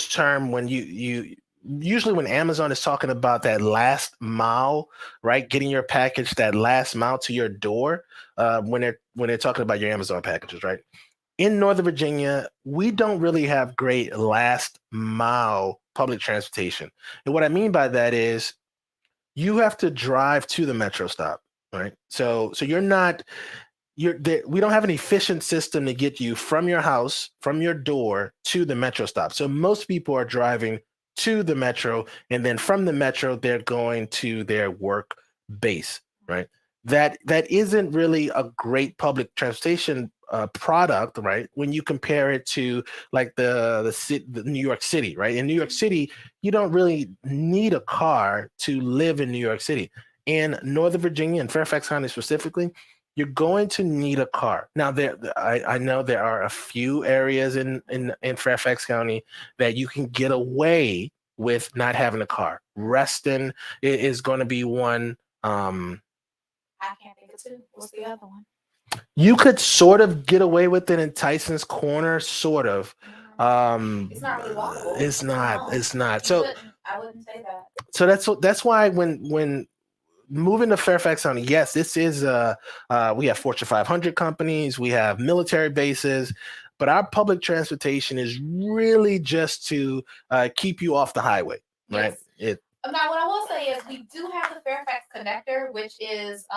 term when you usually when Amazon is talking about that last mile, right? Getting your package that last mile to your door, when they're talking about your Amazon packages, right? In Northern Virginia, we don't really have great last mile public transportation. And what I mean by that is you have to drive to the metro stop, right? So we don't have an efficient system to get you from your house, from your door to the metro stop. So most people are driving to the metro, and then from the metro, they're going to their work base, right? That isn't really a great public transportation product, right? When you compare it to like the New York City, right? In New York City, you don't really need a car to live in New York City. In Northern Virginia and Fairfax County specifically, you're going to need a car. Now, I know there are a few areas in Fairfax County that you can get away with not having a car. Reston is going to be one. I can't think of 2. What's the other one? You could sort of get away with it in Tyson's Corner, sort of. It's not really walkable. It's not. So I wouldn't say that. So that's why when moving to Fairfax County, yes, this is we have Fortune 500 companies, we have military bases, but our public transportation is really just to keep you off the highway, right? Yes. Now, what I will say is we do have the Fairfax Connector, which is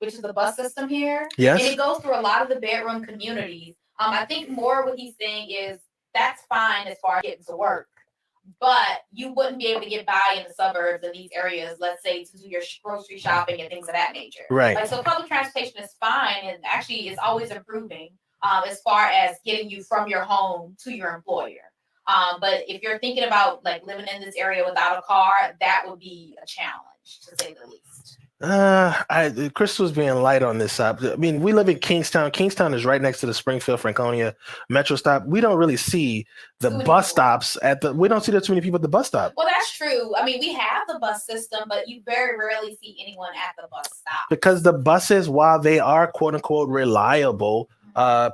the bus system here. Yes. And it goes through a lot of the bedroom communities. I think more what he's saying is that's fine as far as getting to work. But you wouldn't be able to get by in the suburbs in these areas, let's say, to do your grocery shopping and things of that nature. Right. So public transportation is fine, and actually is always improving as far as getting you from your home to your employer. But if you're thinking about like living in this area without a car, that would be a challenge, to say the least. Crystal's being light on this side. I mean, we live in Kingstowne. Kingstowne is right next to the Springfield Franconia Metro stop. We don't really see the bus stops we don't see there too many people at the bus stop. Well, that's true. I mean, we have the bus system, but you very rarely see anyone at the bus stop. Because the buses, while they are quote unquote reliable,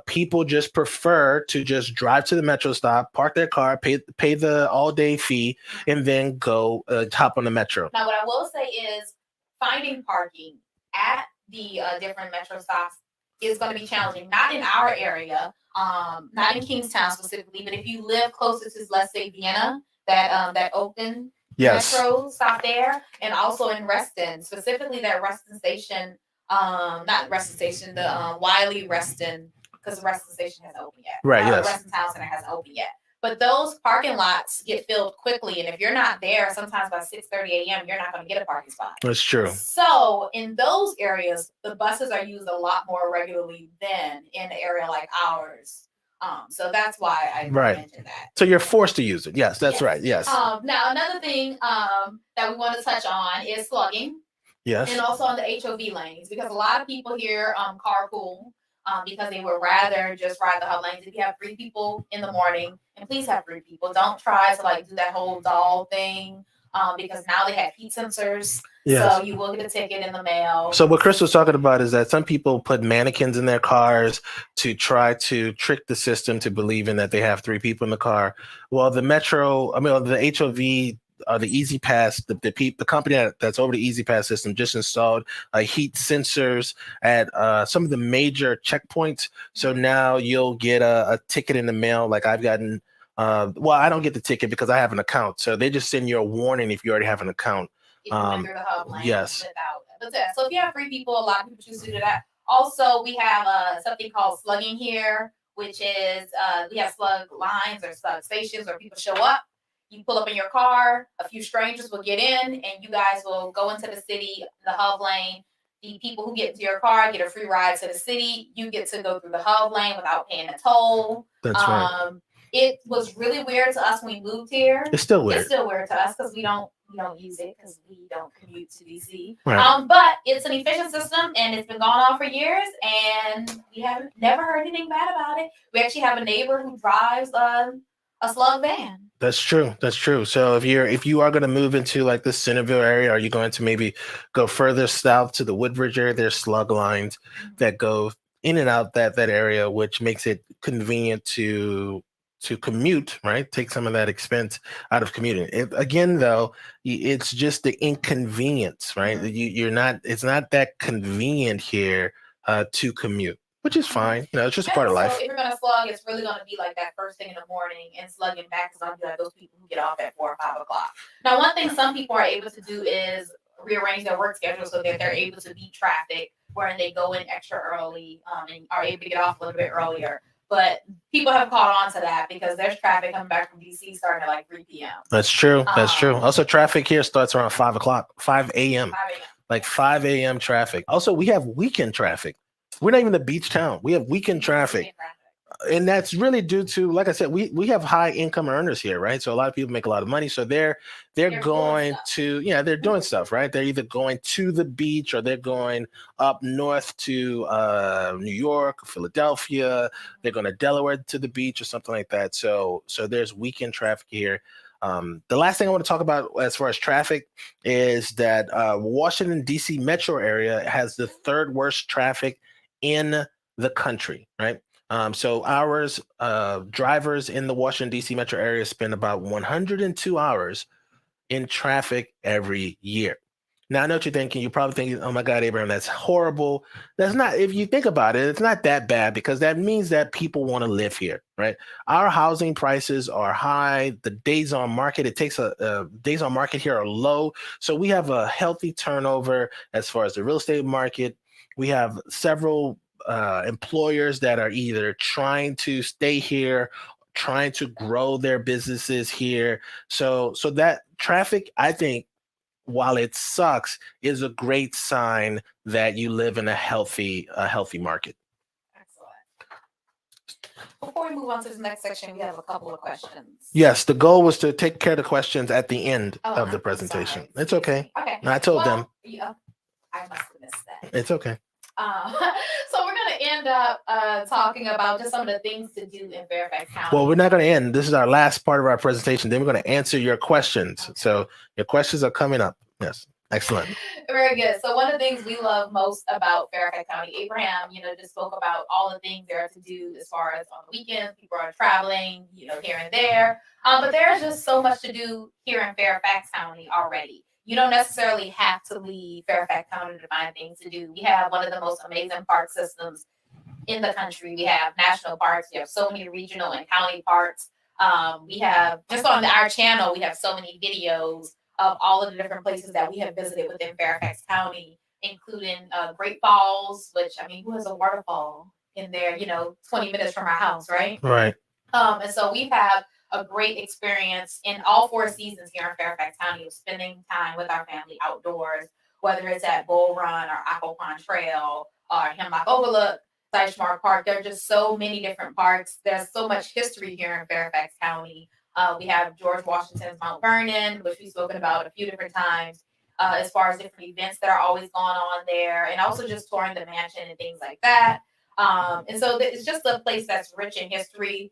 people just prefer to just drive to the metro stop, park their car, pay the all day fee, and then go hop on the metro. Now, what I will say is finding parking at the different metro stops is going to be challenging. Not in our area, not in Kingstowne specifically, but if you live closer to, let's say, Vienna, that Oakland metro stop there, and also in Reston, specifically that Reston station. Not Reston Station, the Wiley Reston, because Reston Station hasn't opened yet. Right, yes. Reston Town Center hasn't opened yet. But those parking lots get filled quickly, and if you're not there, sometimes by 6:30 a.m., you're not going to get a parking spot. That's true. So in those areas, the buses are used a lot more regularly than in an area like ours. So that's why I mentioned that. So you're forced to use it. Yes, that's right. Yes. Now another thing that we want to touch on is slugging. Yes. And also on the HOV lanes, because a lot of people here carpool because they would rather just ride the hub lanes. If you have 3 people in the morning, and please have 3 people, don't try to like do that whole doll thing because now they have heat sensors. Yes. So you will get a ticket in the mail. So what Chris was talking about is that some people put mannequins in their cars to try to trick the system to believing that they have 3 people in the car. Well, the HOV, the Easy Pass, the company that's over the Easy Pass system just installed heat sensors at some of the major checkpoints. So now you'll get a ticket in the mail. Like I've gotten, well, I don't get the ticket because I have an account. So they just send you a warning if you already have an account. Yes. So if you have 3 people, a lot of people choose to do that. Also, we have something called slugging here, which is we have slug lines or slug stations where people show up. You pull up in your car, a few strangers will get in, and you guys will go into the city, the hub lane. The people who get into your car get a free ride to the city. You get to go through the hub lane without paying a toll. That's right. It was really weird to us when we moved here. It's still weird. It's still weird to us because we don't use it because we don't commute to DC. Right. But it's an efficient system, and it's been going on for years, and we haven't never heard anything bad about it. We actually have a neighbor who drives a slug van. That's true. That's true. So if you are going to move into like the Centerville area, are you going to maybe go further south to the Woodbridge area? There's slug lines that go in and out that area, which makes it convenient to commute, right? Take some of that expense out of commuting. Again, though, it's just the inconvenience, right? It's not that convenient here to commute. Which is fine. It's just a part of life. So if you're going to slug, it's really going to be like that first thing in the morning and slugging back because I'll be like those people who get off at 4 or 5 o'clock. Now, one thing some people are able to do is rearrange their work schedule so that they're able to beat traffic where they go in extra early and are able to get off a little bit earlier. But people have caught on to that because there's traffic coming back from DC starting at like 3 p.m. That's true. That's true. Also, traffic here starts around 5 a.m. Like 5 a.m. traffic. Also, we have weekend traffic. We're not even a beach town. We have weekend traffic. And that's really due to, like I said, we have high income earners here, right? So a lot of people make a lot of money. So they're going to, they're doing stuff, right? They're either going to the beach or they're going up north to New York, Philadelphia. They're going to Delaware to the beach or something like that. So there's weekend traffic here. The last thing I want to talk about as far as traffic is that Washington, D.C. metro area has the 3rd worst traffic in the country, right? So ours, drivers in the Washington, D.C. metro area spend about 102 hours in traffic every year. Now, I know what you're thinking. You're probably thinking, oh my God, Abraham, that's horrible. That's not, if you think about it, it's not that bad because that means that people want to live here, right? Our housing prices are high. The days on market, days on market here are low. So we have a healthy turnover as far as the real estate market. We have several employers that are either trying to stay here, trying to grow their businesses here. So that traffic, I think, while it sucks, is a great sign that you live in a healthy market. Excellent. Before we move on to the next section, we have a couple of questions. Yes, the goal was to take care of the questions at the end of the presentation. Sorry. It's okay. Okay. I told them. Yeah. I must have missed that. It's okay. So we're going to end up talking about just some of the things to do in Fairfax County. Well, we're not going to end. This is our last part of our presentation. Then we're going to answer your questions. Okay. So your questions are coming up. Yes. Excellent. Very good. So one of the things we love most about Fairfax County, Abraham, just spoke about all the things there are to do as far as on the weekends, people are traveling, here and there. But there's just so much to do here in Fairfax County already. You don't necessarily have to leave Fairfax County to find things to do. We have one of the most amazing park systems in the country. We have national parks. We have so many regional and county parks. We have, just on our channel, we have so many videos of all of the different places that we have visited within Fairfax County, including Great Falls, which, who has a waterfall in there, 20 minutes from our house, right? Right. And so we've had a great experience in all 4 seasons here in Fairfax County of spending time with our family outdoors, whether it's at Bull Run or Aquapond Trail or Hemlock Overlook, Seichmark Park. There are just so many different parks. There's so much history here in Fairfax County. We have George Washington's Mount Vernon, which we've spoken about a few different times, as far as different events that are always going on there, and also just touring the mansion and things like that. And so it's just a place that's rich in history.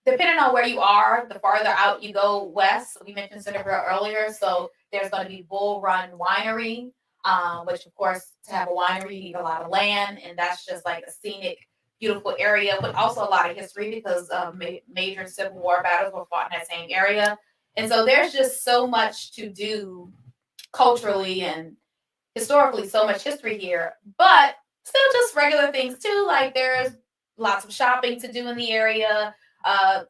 Depending on where you are, the farther out you go west, we mentioned Centerville earlier, so there's going to be Bull Run Winery, which, of course, to have a winery, you need a lot of land, and that's just like a scenic, beautiful area, but also a lot of history because major Civil War battles were fought in that same area. And so there's just so much to do culturally and historically, so much history here, but still just regular things too. Like there's lots of shopping to do in the area.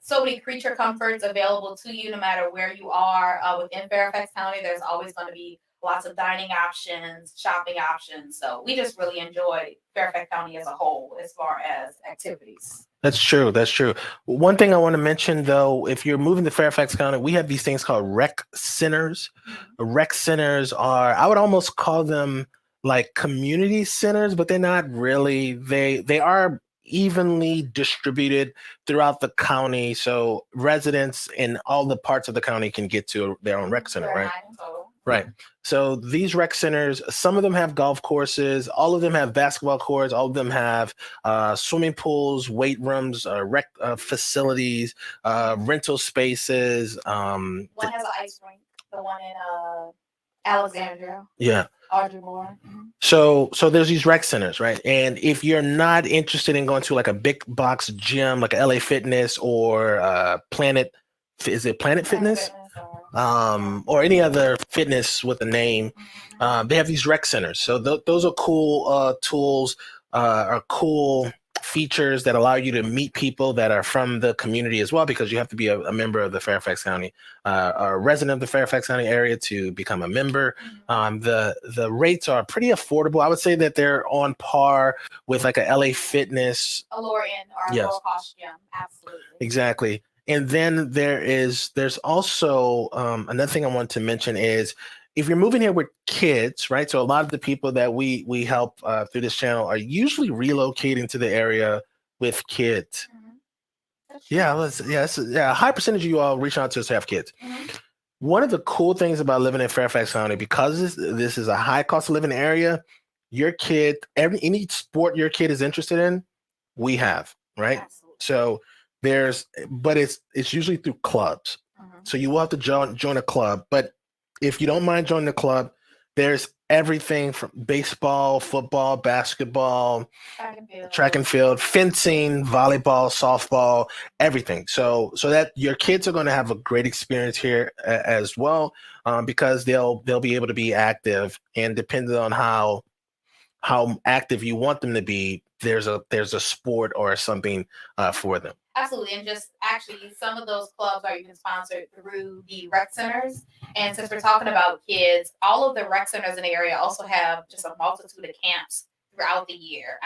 So many creature comforts available to you no matter where you are within Fairfax County. There's always going to be lots of dining options, shopping options. So we just really enjoy Fairfax County as a whole as far as activities. That's true. That's true. One thing I want to mention, though, if you're moving to Fairfax County, we have these things called rec centers. Mm-hmm. Rec centers are, I would almost call them like community centers, but they're not really. They are evenly distributed throughout the county, so residents in all the parts of the county can get to their own rec center, right? Right. So these rec centers, some of them have golf courses, all of them have basketball courts, all of them have swimming pools, weight rooms, rec facilities, rental spaces. One has an ice rink, the one in Alexandria. Yeah. Audrey Moore. Mm-hmm. So there's these rec centers, right? And if you're not interested in going to like a big box gym, like a LA Fitness or Planet Fitness? Or any other fitness with a name, they have these rec centers. So those are cool tools, are cool features that allow you to meet people that are from the community as well, because you have to be a member of the Fairfax County, a resident of the Fairfax County area to become a member. The rates are pretty affordable. I would say that they're on par with like a LA Fitness. A lower end or a lower cost gym. Absolutely. Exactly. And then there's also another thing I want to mention is if you're moving here with kids, right? So a lot of the people that we help through this channel are usually relocating to the area with kids. Mm-hmm. A high percentage of you all reach out to us to have kids. Mm-hmm. One of the cool things about living in Fairfax County, because this is a high cost of living area, your kid, any sport your kid is interested in, we have, right? Absolutely. So but it's usually through clubs. Mm-hmm. So you will have to join a club. But if you don't mind joining the club, there's everything from baseball, football, basketball, track and field, fencing, volleyball, softball, everything. So that your kids are going to have a great experience here as well, because they'll be able to be active, and depending on how active you want them to be, there's a sport or something for them. Absolutely. And just actually some of those clubs are even sponsored through the rec centers. And since we're talking about kids, all of the rec centers in the area also have just a multitude of camps throughout the year.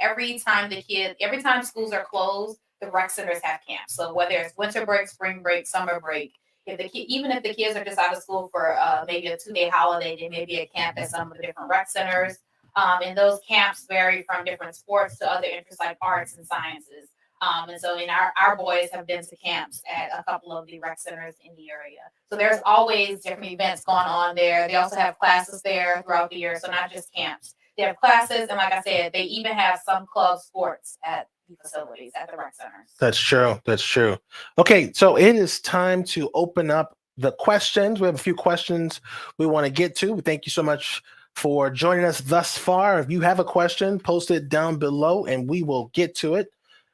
Every time schools are closed, the rec centers have camps. So whether it's winter break, spring break, summer break, even if the kids are just out of school for maybe a 2-day holiday, there may be a camp at some of the different rec centers. And those camps vary from different sports to other interests like arts and sciences. And so our boys have been to camps at a couple of the rec centers in the area. So there's always different events going on there. They also have classes there throughout the year. So not just camps. They have classes. And like I said, they even have some club sports at the facilities, at the rec centers. That's true. That's true. Okay, so it is time to open up the questions. We have a few questions we want to get to. Thank you so much for joining us thus far. If you have a question, post it down below and we will get to it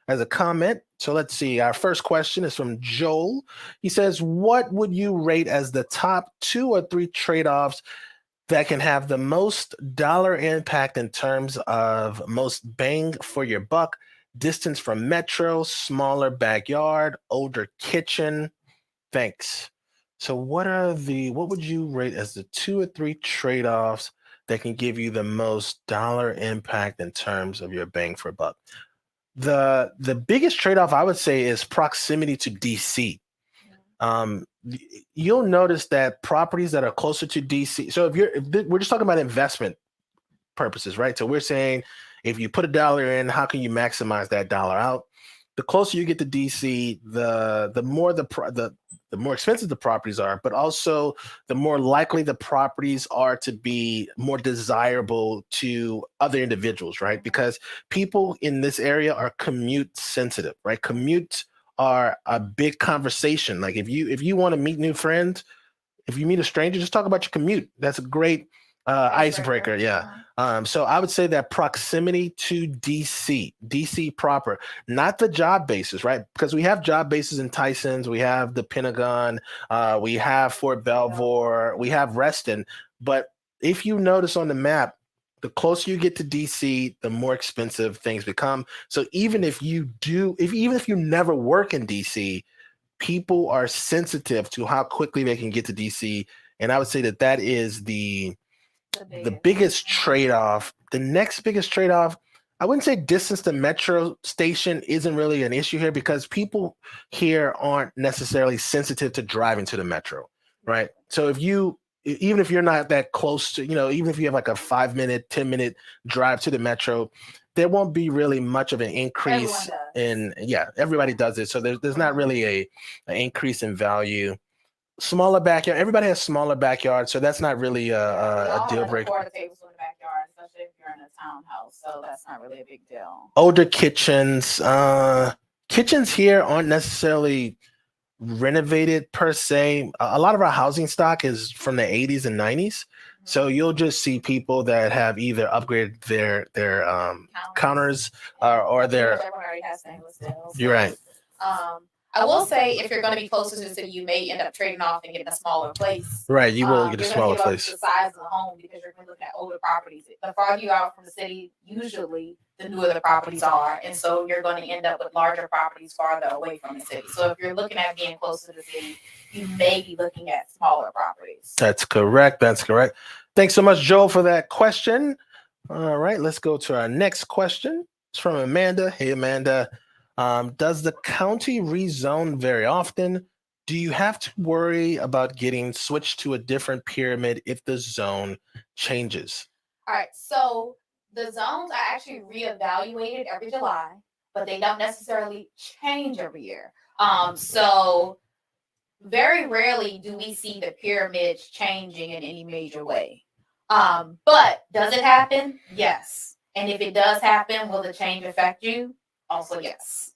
as a comment. So let's see. Our first question is from Joel. He says, what would you rate as the top 2 or 3 trade-offs that can have the most dollar impact in terms of most bang for your buck? Distance from metro, smaller backyard, older kitchen. Thanks. So what would you rate as the 2 or 3 trade-offs that can give you the most dollar impact in terms of your bang for buck? The biggest trade-off I would say is proximity to DC. You'll notice that properties that are closer to DC. So we're just talking about investment purposes, right? So we're saying if you put $1 in, how can you maximize that dollar out? The closer you get to DC, the more expensive the properties are, but also the more likely the properties are to be more desirable to other individuals, right? Because people in this area are commute sensitive, right? Commutes are a big conversation. Like if you want to meet new friends, if you meet a stranger, just talk about your commute. That's a great icebreaker. Yeah. So I would say that proximity to DC proper, not the job bases, right? Because we have job bases in Tyson's, we have the Pentagon, we have Fort Belvoir, we have Reston. But if you notice on the map, the closer you get to DC, the more expensive things become. So even if you never work in DC, people are sensitive to how quickly they can get to DC. And I would say that is the biggest trade-off. The next biggest trade-off, I wouldn't say distance to metro station isn't really an issue here because people here aren't necessarily sensitive to driving to the metro, right? So even if you're not that close to, even if you have like a 5-minute, 10-minute drive to the metro, there won't be really much of an increase everybody does it. So there's not really an increase in value. Smaller backyard. Everybody has smaller backyards, so that's not really a deal breaker. Tables in the backyard, especially if you're in a townhouse, so that's not really a big deal. Older kitchens. Kitchens here aren't necessarily renovated per se. A lot of our housing stock is from the 80s and 90s. So you'll just see people that have either upgraded their counters or their. Everyone already has stainless steel. You're right. I will say if you're going to be closer to the city, you may end up trading off and getting a smaller place. Right, you will get a smaller place. The size of the home because you're going to look at older properties. The farther you are from the city, usually the newer the properties are, and so you're going to end up with larger properties farther away from the city. So if you're looking at being closer to the city, you may be looking at smaller properties. That's correct. Thanks so much, Joel, for that question. All right, let's go to our next question. It's from Amanda. Hey, Amanda. Does the county rezone very often? Do you have to worry about getting switched to a different pyramid if the zone changes? All right, so the zones are actually reevaluated every July, but they don't necessarily change every year. So very rarely do we see the pyramids changing in any major way. But does it happen? Yes. And if it does happen, will the change affect you? Also, yes.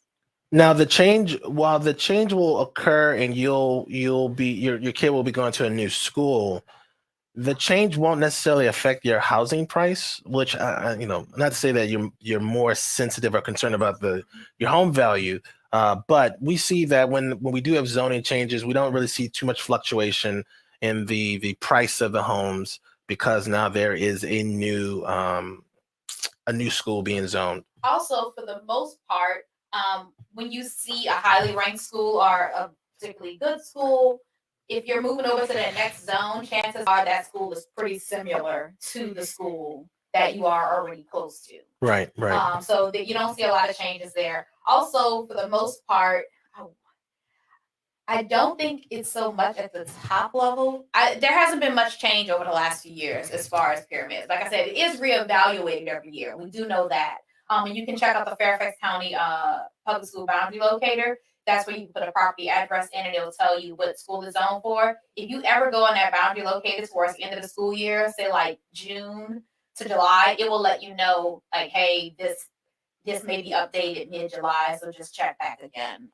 Now while the change will occur and your kid will be going to a new school, the change won't necessarily affect your housing price, which not to say that you're more sensitive or concerned about your home value, but we see that when we do have zoning changes, we don't really see too much fluctuation in the price of the homes because now there is a new school being zoned. Also, for the most part, when you see a highly ranked school or a particularly good school, if you're moving over to the next zone, chances are that school is pretty similar to the school that you are already close to. Right. So that you don't see a lot of changes there. Also, for the most part, I don't think it's so much at the top level. There hasn't been much change over the last few years as far as pyramids. Like I said, it is reevaluated every year. We do know that. And you can check out the Fairfax County Public School Boundary Locator. That's where you can put a property address in and it'll tell you what school is zoned for. If you ever go on that boundary locator towards the end of the school year, say like June to July, it will let you know like, hey, this may be updated mid-July, so just check back again.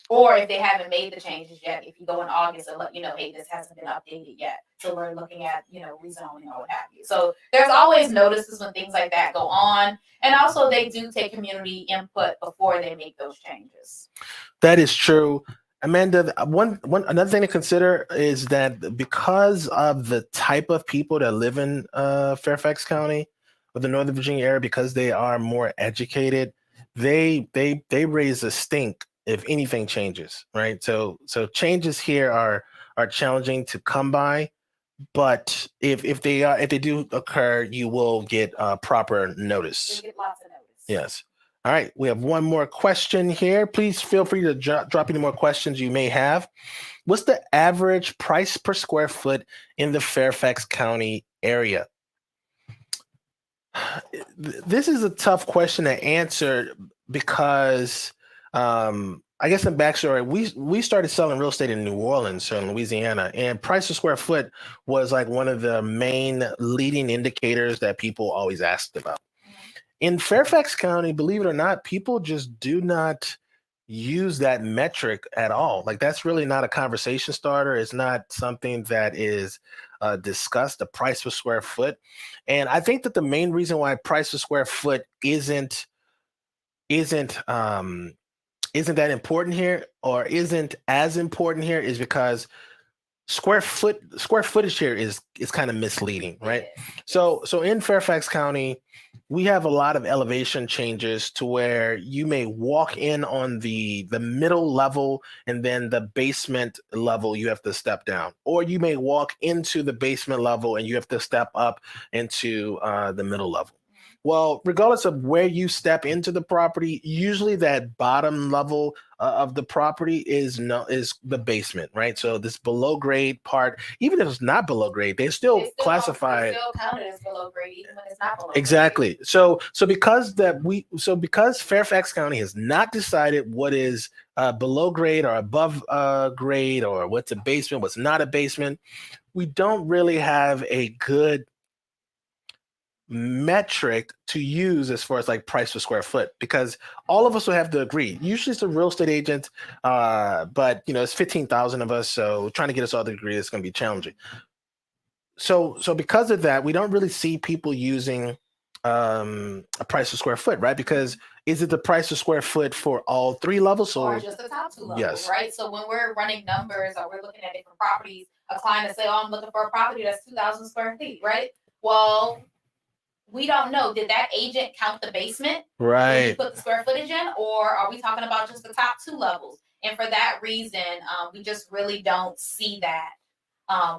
Or if they haven't made the changes yet, if you go in August, it'll let you know, hey, this hasn't been updated yet. So we're looking at, rezoning or what have you. So there's always notices when things like that go on. And also they do take community input before they make those changes. That is true. Amanda, one another thing to consider is that because of the type of people that live in Fairfax County or the Northern Virginia area, because they are more educated, they raise a stink if anything changes, right? So changes here are challenging to come by, but if they do occur, you will get proper notice. You get lots of notice. Yes. All right. We have one more question here. Please feel free to drop any more questions you may have. What's the average price per square foot in the Fairfax County area? This is a tough question to answer because I guess in backstory, we started selling real estate in New Orleans, so in Louisiana, and price per square foot was like one of the main leading indicators that people always asked about. In Fairfax County, believe it or not, people just do not use that metric at all. Like that's really not a conversation starter. It's not something that is discussed, the price per square foot. And I think that the main reason why price per square foot isn't that important here or isn't as important here is because square footage here is kind of misleading, right? So in Fairfax County, we have a lot of elevation changes to where you may walk in on the middle level and then the basement level you have to step down, or you may walk into the basement level and you have to step up into the middle level. Well, regardless of where you step into the property, usually that bottom level of the property is the basement, right? So this below grade part, even if it's not below grade, they still classify it. Still counted as below grade, even when it's not below exactly. Grade. So because Fairfax County has not decided what is below grade or above grade or what's a basement, what's not a basement, we don't really have a good metric to use as far as like price per square foot, because all of us will have to agree. Usually it's a real estate agent, but it's 15,000 of us, so trying to get us all to agree is going to be challenging. So because of that, we don't really see people using a price per square foot, right? Because is it the price per square foot for all three levels or just the top two levels? Yes. Right. So when we're running numbers or we're looking at different properties, a client will say, "Oh, I'm looking for a property that's 2,000 square feet," right? Well, we don't know. Did that agent count the basement? Right. When you put the square footage in, or are we talking about just the top two levels? And for that reason, we just really don't see that.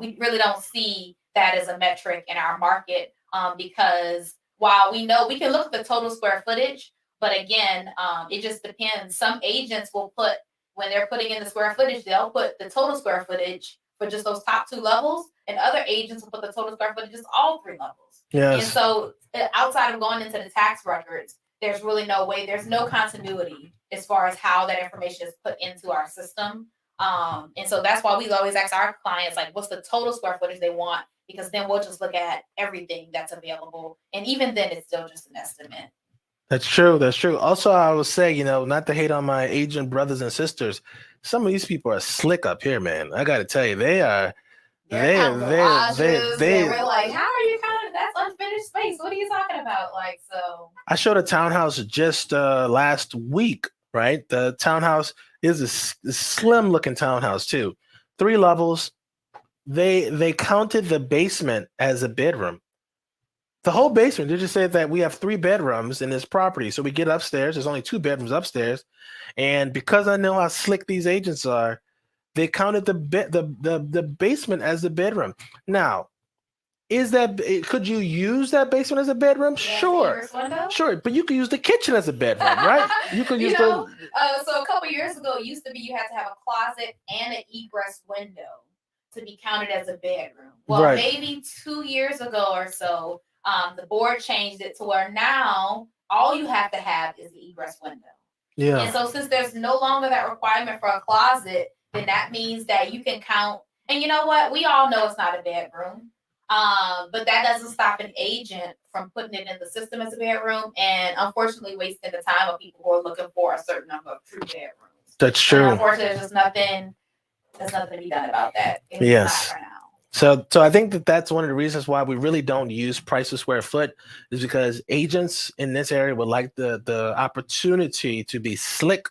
We really don't see that as a metric in our market because while we know we can look at the total square footage, but again, it just depends. Some agents will put, when they're putting in the square footage, they'll put the total square footage for just those top two levels, and other agents will put the total square footage just all three levels. Yes. And so outside of going into the tax records, there's really no way, there's no continuity as far as how that information is put into our system. And so that's why we always ask our clients, like, what's the total square footage they want? Because then we'll just look at everything that's available. And even then, it's still just an estimate. That's true. That's true. Also, I will say, not to hate on my agent brothers and sisters, some of these people are slick up here, man. I got to tell you, they are. We're like, how are you counting? That's unfinished space. What are you talking about? Like, so. I showed a townhouse just last week, right? The townhouse is a slim looking townhouse too. 3 levels. They counted the basement as a bedroom. The whole basement, they just said that we have 3 bedrooms in this property. So we get upstairs. There's only 2 bedrooms upstairs. And because I know how slick these agents are, they counted the basement as the bedroom. Now, could you use that basement as a bedroom? Sure. Sure. But you could use the kitchen as a bedroom, right? You could use so a couple years ago, it used to be you had to have a closet and an egress window to be counted as a bedroom. Well, right. Maybe 2 years ago or so, the board changed it to where now all you have to have is the egress window. Yeah. And so since there's no longer that requirement for a closet, then that means that you can count. And you know what? We all know it's not a bedroom. But that doesn't stop an agent from putting it in the system as a bedroom and unfortunately wasting the time of people who are looking for a certain number of true bedrooms. That's true. And unfortunately, there's nothing to be done about that. It's yes. not for now. So I think that's one of the reasons why we really don't use price per square foot is because agents in this area would like the opportunity to be slick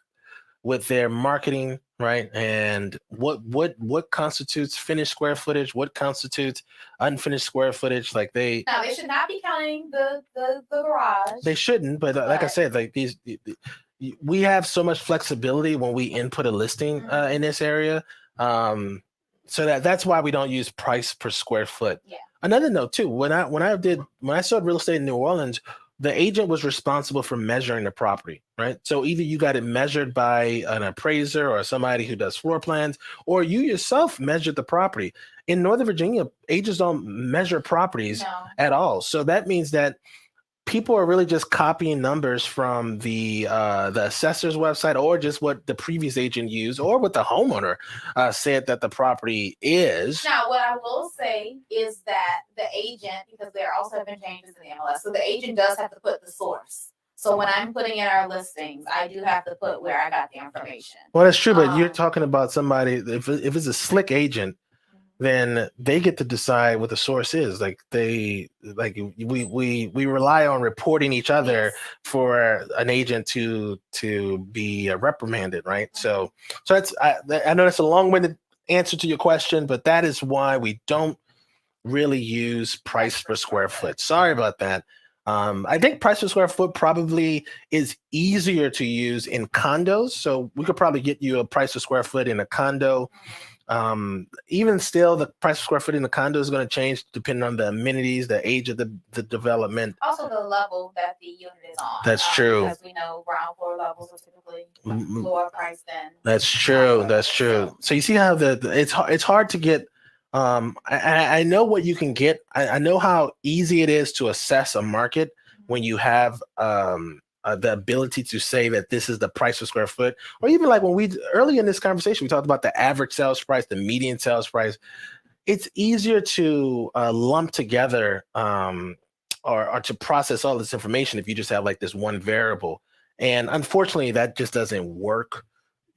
with their marketing, right? And what constitutes finished square footage, what constitutes unfinished square footage. Like they should not be counting the garage. They shouldn't, but like I said, like we have so much flexibility when we input a listing in this area. So that's why we don't use price per square foot. Yeah. Another note too, when I sold real estate in New Orleans, the agent was responsible for measuring the property, right? So either you got it measured by an appraiser or somebody who does floor plans, or you yourself measured the property. In Northern Virginia, agents don't measure properties at all. So that means that people are really just copying numbers from the assessor's website or just what the previous agent used or what the homeowner said that the property is. Now, what I will say is that the agent, because there also have been changes in the MLS, so the agent does have to put the source. So when I'm putting in our listings, I do have to put where I got the information. Well, that's true, but you're talking about somebody, if it's a slick agent, then they get to decide what the source is. We rely on reporting each other for an agent to be reprimanded, right? So that's I know that's a long-winded answer to your question, but that is why we don't really use price per square foot. Sorry about that. I think price per square foot probably is easier to use in condos. So we could probably get you a price per square foot in a condo. Even still, the price per square foot in the condo is going to change depending on the amenities, the age of the development. Also the level that the unit is on. That's true. Because we know ground floor levels are typically lower price than. That's true. That's true. So you see how it's hard to get. I know what you can get. I know how easy it is to assess a market when you have the ability to say that this is the price per square foot, or even like when early in this conversation, we talked about the average sales price, the median sales price. It's easier to lump together or to process all this information if you just have like this one variable. And unfortunately, that just doesn't work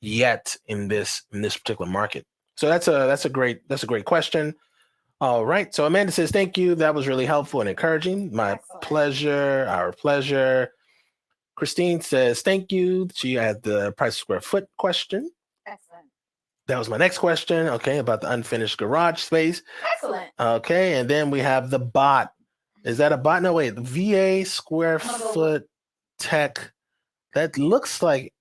yet in this particular market. So that's a great question. All right. So Amanda says, thank you. That was really helpful and encouraging. My pleasure. Our pleasure. Christine says, thank you. She had the price per square foot question. Excellent. That was my next question. Okay. About the unfinished garage space. Excellent. Okay. And then we have the bot. Is that a bot? No, wait. VA square foot tech. That looks like,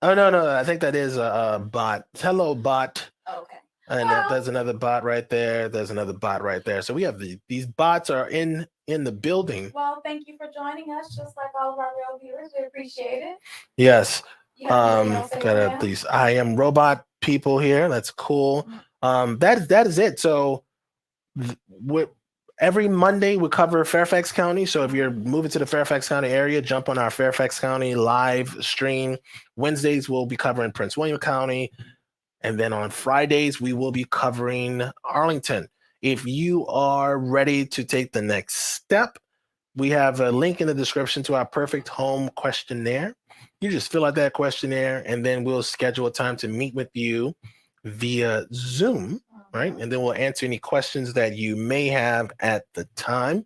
oh, no. I think that is a bot. Hello, bot. Okay. And there's another bot right there. There's another bot right there. So we have these bots are in the building. Well, thank you for joining us, just like all of our real viewers. We appreciate it. Yes. Got these I am robot people here. That's cool. That is it. So every Monday we cover Fairfax County. So if you're moving to the Fairfax County area, jump on our Fairfax County live stream. Wednesdays we'll be covering Prince William County. And then on Fridays, we will be covering Arlington. If you are ready to take the next step, we have a link in the description to our perfect home questionnaire. You just fill out that questionnaire, and then we'll schedule a time to meet with you via Zoom, right? And then we'll answer any questions that you may have at the time.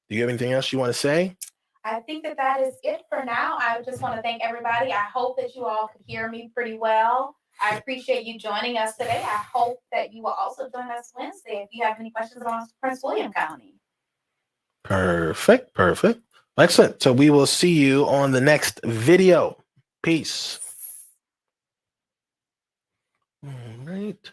Do you have anything else you want to say? I think that is it for now. I just want to thank everybody. I hope that you all could hear me pretty well. I appreciate you joining us today. I hope that you will also join us Wednesday if you have any questions about Prince William County. Perfect. Excellent. So we will see you on the next video. Peace. All right.